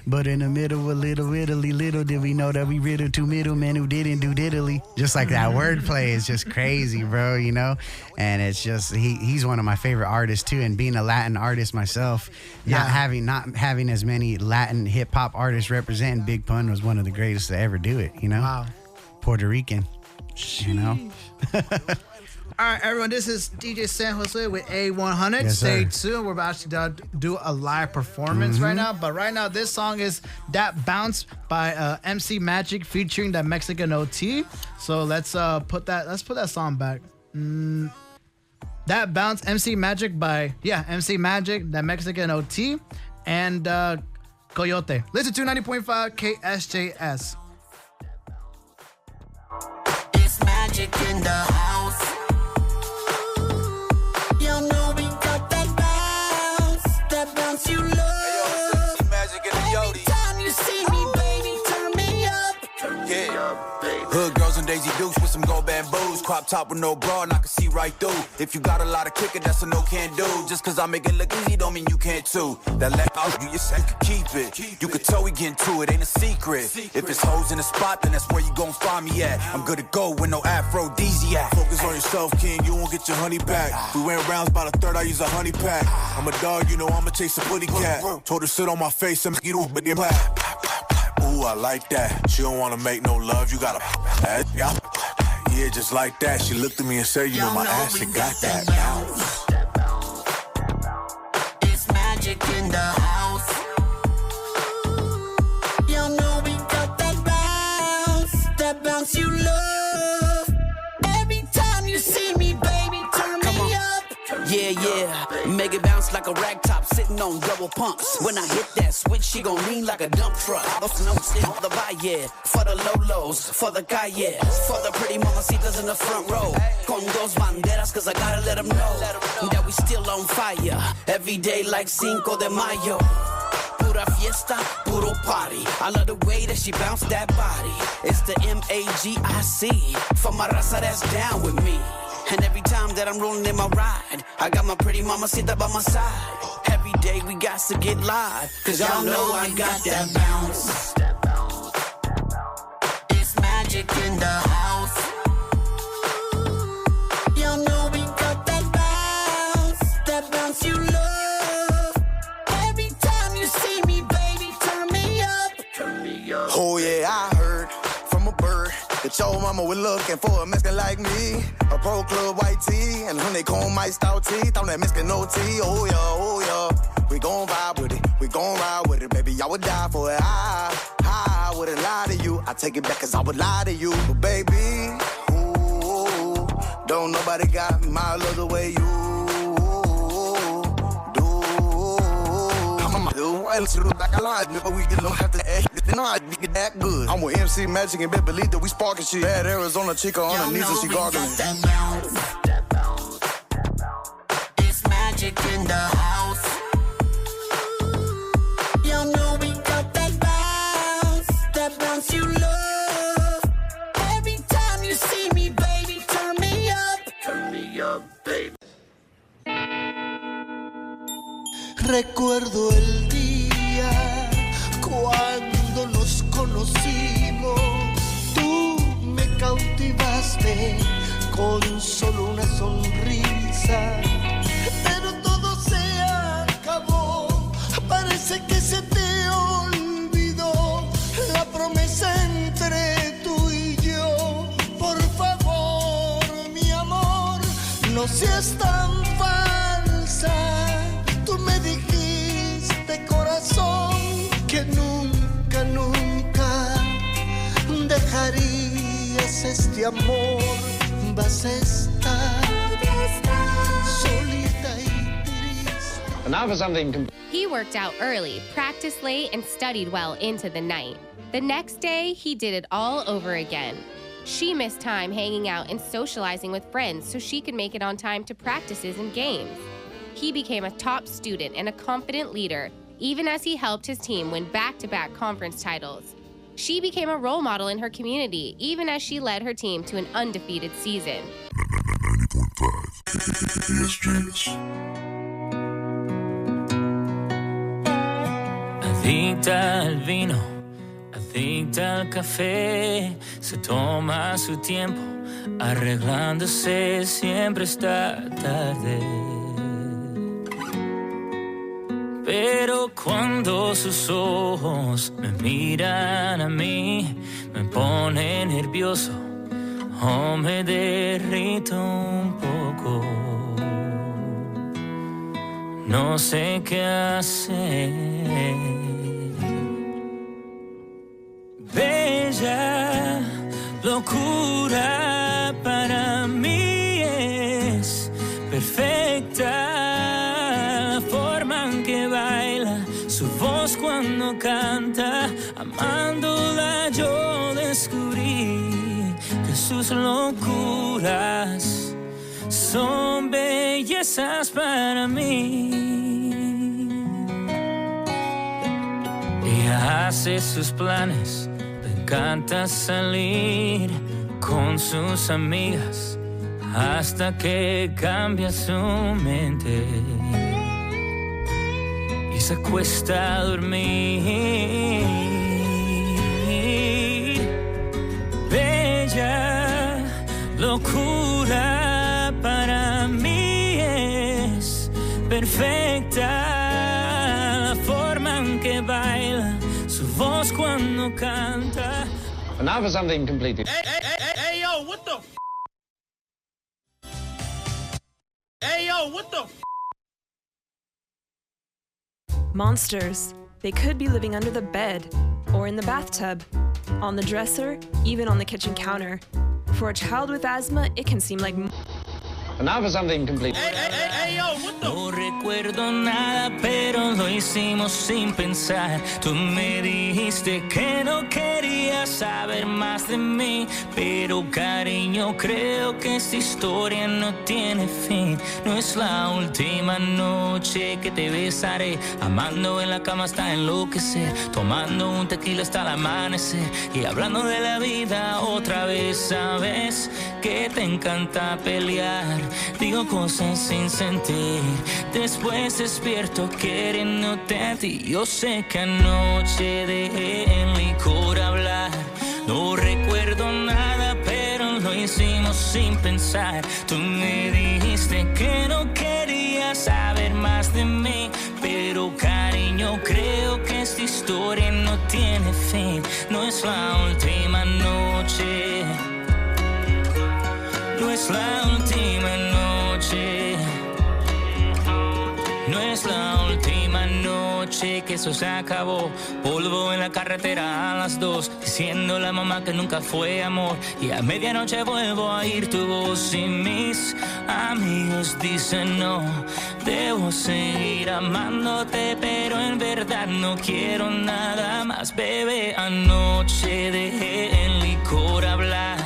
but in the middle of Little Italy, little did we know that we riddled two middlemen who didn't do diddly. Just like that wordplay is just crazy, bro, you know? And it's just, he's one of my favorite artists too. And being a Latin artist myself, not having as many Latin hip hop artists representing, Big Pun was one of the greatest to ever do it, you know? Wow. Puerto Rican, you know? All right, everyone, this is DJ San Jose with A100. Yes, Stay sir. tuned. We're about to do a live performance right now. But right now, this song is That Bounce by MC Magic featuring the Mexican OT. So let's put that song back. That Bounce, MC Magic by, MC Magic, the Mexican OT, and Coyote. Listen to 90.5 KSJS. It's magic in the house. You know we got that bounce you love. Hey, yo, magic in the Every Yodi. time you see me, baby, turn me up. Hood girls and Daisy Dukes with some gold bamboos. Crop top with no bra and I can see right through. If you got a lot of kicking, that's a no can do. Just cause I make it look easy don't mean you can't too. That left out, you yourself can keep it. You could tell we get into it, ain't a secret. If it's hoes in the spot, then that's where you gon' find me at. I'm good to go with no aphrodisiac. Focus on yourself, king, you won't get your honey back. We went rounds by the third, I use a honey pack. I'm a dog, you know I'ma chase a putty cat. Told her sit on my face and get off, but then ooh, I like that. She don't wanna make no love, you gotta yeah, just like that. She looked at me and said, you know my ass, it got that bounce. It's magic in the house. You know we got that bounce you love. Every time you see me, baby, turn me up. Yeah, make it bounce like a rag top sitting on double pumps. When I hit that switch, she gon' lean like a dump truck. Those notes in the valle, for the lolos, for the calle, for the pretty mamacitas in the front row. Con dos banderas, cause I gotta let them know that we still on fire. Every day like Cinco de Mayo. Pura fiesta, puro party. I love the way that she bounced that body. It's the MAGIC, for my raza that's down with me. And every time that I'm rolling in my ride, I got my pretty mamacita by my side. Every day we got to get live, cause y'all know I got that bounce. It's magic in the house. You know we got that bounce you love. Every time you see me, baby, turn me up. Oh yeah, I heard from a bird that your mama was looking for a Mexican like me. A pro club white tee and when they comb my stout teeth on that Mexican OT. Oh yeah, we gon' vibe with it, we gon' ride with it, baby. I would die for it. I wouldn't lie to you. I take it back cause I would lie to you. But baby, ooh, don't nobody got my love the way you do. We don't have to act, not get that good. I'm with MC Magic and Bet Believe that we sparking shit. Bad Arizona chica on her knees and she gargling. That bounce. It's magic in the house. You know we got that bounce you love. Every time you see me, baby, turn me up, baby. Recuerdo el día cuando nos conocimos. Tú me cautivaste con solo una sonrisa. Pero todo se acabó. Parece que se te olvidó la promesa entre tú y yo. Por favor, mi amor, pero si es tan falsa. Tú me dijiste, corazón, que nunca, nunca dejarías este amor. Vas a estar solita y triste. And now for something. He worked out early, practiced late, and studied well into the night. The next day, he did it all over again. She missed time hanging out and socializing with friends so she could make it on time to practices and games. He became a top student and a confident leader, even as he helped his team win back-to-back conference titles. She became a role model in her community, even as she led her team to an undefeated season. 90.5 Adicta al vino, adicta al café, se toma su tiempo, arreglándose, siempre está tarde. Pero cuando sus ojos me miran a mí, me pone nervioso o me derrito un poco. No sé qué hacer. Bella locura para mí es perfecta. La forma en que baila, su voz cuando canta, amándola yo descubrí que sus locuras son bellezas para mí. Ella hace sus planes, le encanta salir con sus amigas hasta que cambia su mente y se acuesta a dormir. Bella locura para mí es perfecta. La forma en que baila, su voz cuando canta. And now for something completely. Hey, yo, what the Hey, yo, what the Monsters. They could be living under the bed, or in the bathtub, on the dresser, even on the kitchen counter. For a child with asthma, it can seem like... And now for something completely. Hey, yo, what the No recuerdo nada, pero lo hicimos sin pensar. Tú me dijiste que no querías saber más de mí, pero cariño, creo que esta historia no tiene fin. No es la última noche que te besaré, amando en la cama hasta enloquecer, tomando un tequila hasta el amanecer y hablando de la vida otra vez. Sabes que te encanta pelear, digo cosas sin sentir, después despierto queriéndote a ti. Yo sé que anoche dejé el licor hablar. No recuerdo nada, pero lo hicimos sin pensar. Tú me dijiste que no querías saber más de mí, pero cariño, creo que esta historia no tiene fin. No es la última noche, no es la última noche, no es la última noche que eso se acabó. Polvo en la carretera a las 2, diciendo a la mamá que nunca fue amor, y a medianoche vuelvo a oír tu voz y mis amigos dicen no, debo seguir amándote, pero en verdad no quiero nada más. Bebé, anoche dejé el licor hablar.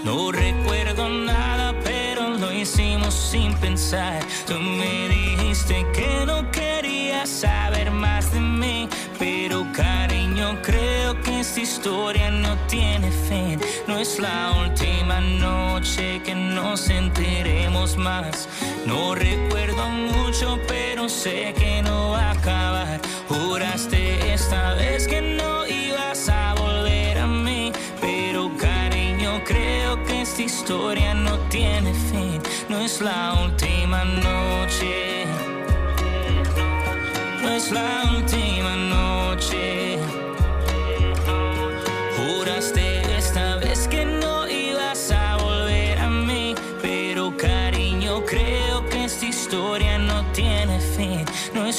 No recuerdo nada, pero lo hicimos sin pensar. Tú me dijiste que no querías saber más de mí, pero cariño, creo que esta historia no tiene fin. No es la última noche que nos enteremos más. No recuerdo mucho, pero sé que no va a acabar. Juraste esta vez que no ibas a volver a mí, pero cariño, creo que esta historia no tiene fin. No es la última noche, no es la última noche. Juraste esta vez que no ibas a volver a mí, pero cariño, creo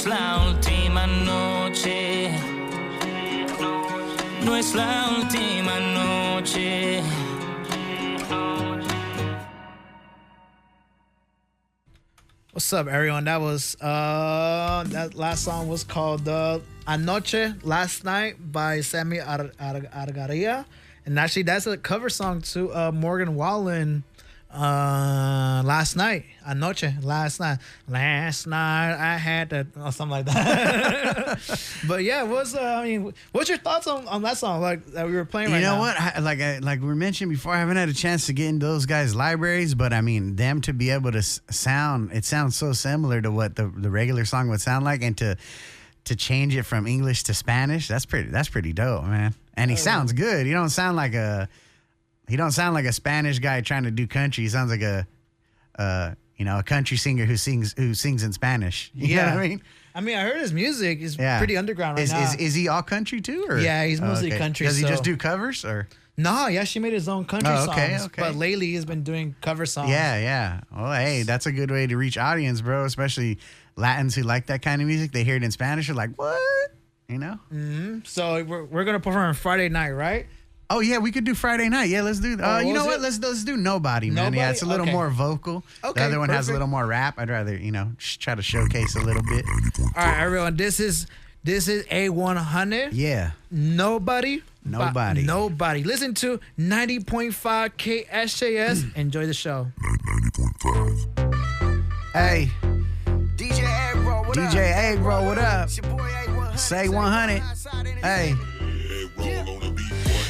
es la última noche. No es la última noche. What's up, everyone? That was that last song was called Anoche, Last Night by Sammy Argaria. And actually that's a cover song to Morgan Wallen. Last night, Anoche, last night I had that, or something like that. But yeah, what's your thoughts on that song, like that we were playing right now? You know what? Like we mentioned before, I haven't had a chance to get into those guys' libraries, but I mean, them to be able to it sounds so similar to what the regular song would sound like, and to change it from English to Spanish, that's pretty dope, man. And he sounds good. He don't sound like a Spanish guy trying to do country. He sounds like a country singer who sings in Spanish. You know what I mean? I mean, I heard his music is pretty underground right now. Is he all country too? Or? Yeah, he's mostly country. Does he just do covers or? No, he actually made his own country songs. Okay. But lately he's been doing cover songs. Yeah. Well, hey, that's a good way to reach audience, bro. Especially Latins who like that kind of music. They hear it in Spanish, they're like, what? You know? Mm-hmm. So we're gonna perform Friday night, right? Oh yeah, we could do Friday night. Yeah, let's do. You know what? Let's do Nobody, man. Nobody? Yeah, it's a little more vocal. Okay, the other one has a perfect. little more rap. I'd rather try to showcase a little bit. All right, everyone. This is AONEHUNNIT. Yeah. Nobody. Nobody. Listen to 90.5 KSJS. Enjoy the show. 90.5. Hey, DJ Agro, what up? DJ Agro, what up? It's your boy A100. Say 100. Hey.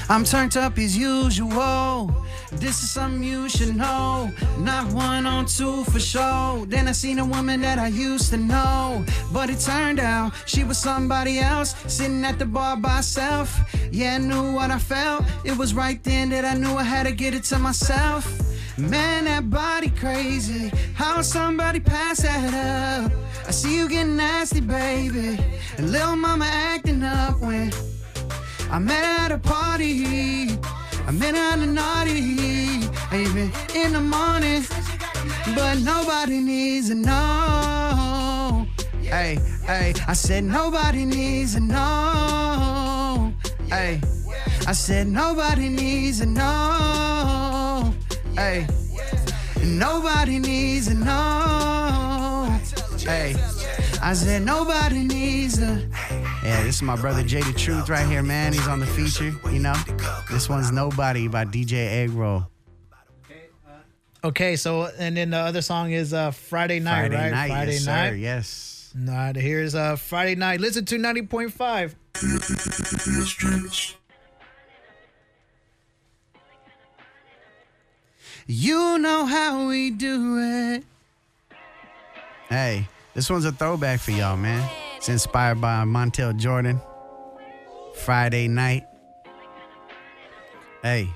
I'm turned up as usual. This is something you should know. Not 1 or 2 for sure. Then I seen a woman that I used to know, but it turned out she was somebody else, sitting at the bar by herself. Yeah, I knew what I felt. It was right then that I knew I had to get it to myself. Man, that body crazy. How somebody pass that up? I see you getting nasty, baby. And little mama acting up when I met her at a party. I met her at a naughty, even in the morning. But nobody needs to know. Hey, I said nobody needs to know. Hey, I said nobody needs to know. Hey, nobody needs to know. Hey, I said nobody needs to. Yeah, this is my brother Jay the Truth right here, man. He's on the feature, This one's Nobody by DJ Eggroll. Okay, so and then the other song is Friday Night, right? Friday yes, night. Sir, yes. All right, here's Friday Night. Listen to 90.5. You know how we do it. Hey, this one's a throwback for y'all, man. It's inspired by Montel Jordan. Friday Night. Hey.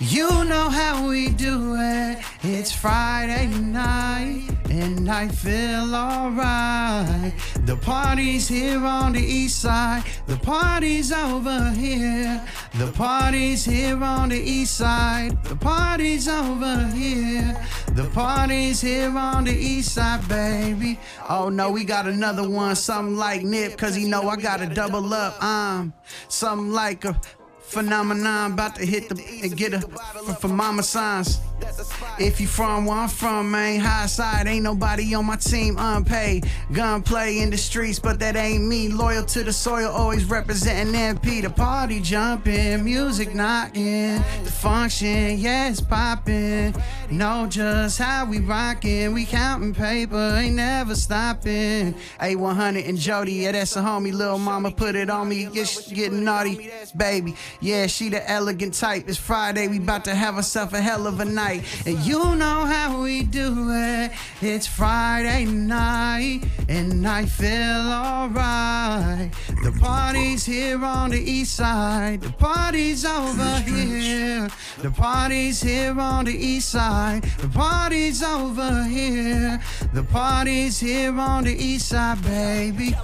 You know how we do it. It's Friday night and I feel alright. The party's here on the east side. The party's over here. The party's here on the east side. The party's over here. The party's here on the east side, baby. Oh no, we got another one. Something like Nip, cause he know I gotta double up. Something like a phenomenon, about to hit and get a for mama signs. If you from where I'm from, man, high side, ain't nobody on my team unpaid. Gunplay in the streets, but that ain't me. Loyal to the soil, always representing MP. The party jumping, music knocking, the function, yeah, it's popping. Know just how we rockin', we counting paper, ain't never stopping. A100 and Jody, yeah, that's a homie. Lil' mama put it on me, getting naughty, baby. Yeah, she the elegant type. It's Friday, we about to have ourselves a hell of a night. And you know how we do it. It's Friday night, and I feel alright. The party's here on the east side. The party's over here. The party's here on the east side. The party's over here. The party's here on the east side, baby.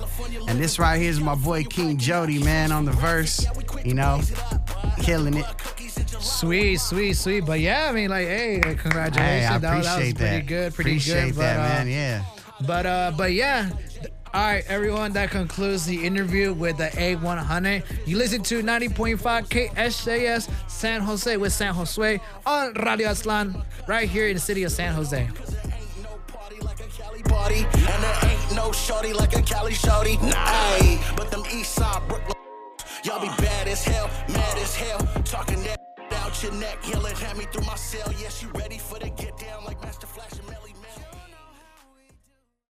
And this right here is my boy King Jody, man, on the verse. Killing it. Sweet. But yeah, I mean, like, hey, congratulations. Hey, I that was appreciate pretty that. good, Appreciate that, man. Yeah. But yeah. All right, everyone, that concludes the interview with the A100. You listen to 90.5 KSJS San Jose with San Josue on Radio Aztlan, right here in the city of San Jose. Party, and there ain't no shorty like a Cali shorty. Nah, but them East Side Brooklyn, y'all be bad as hell, mad as hell, talking that out your neck, yelling at me through my cell. Yes, you ready for the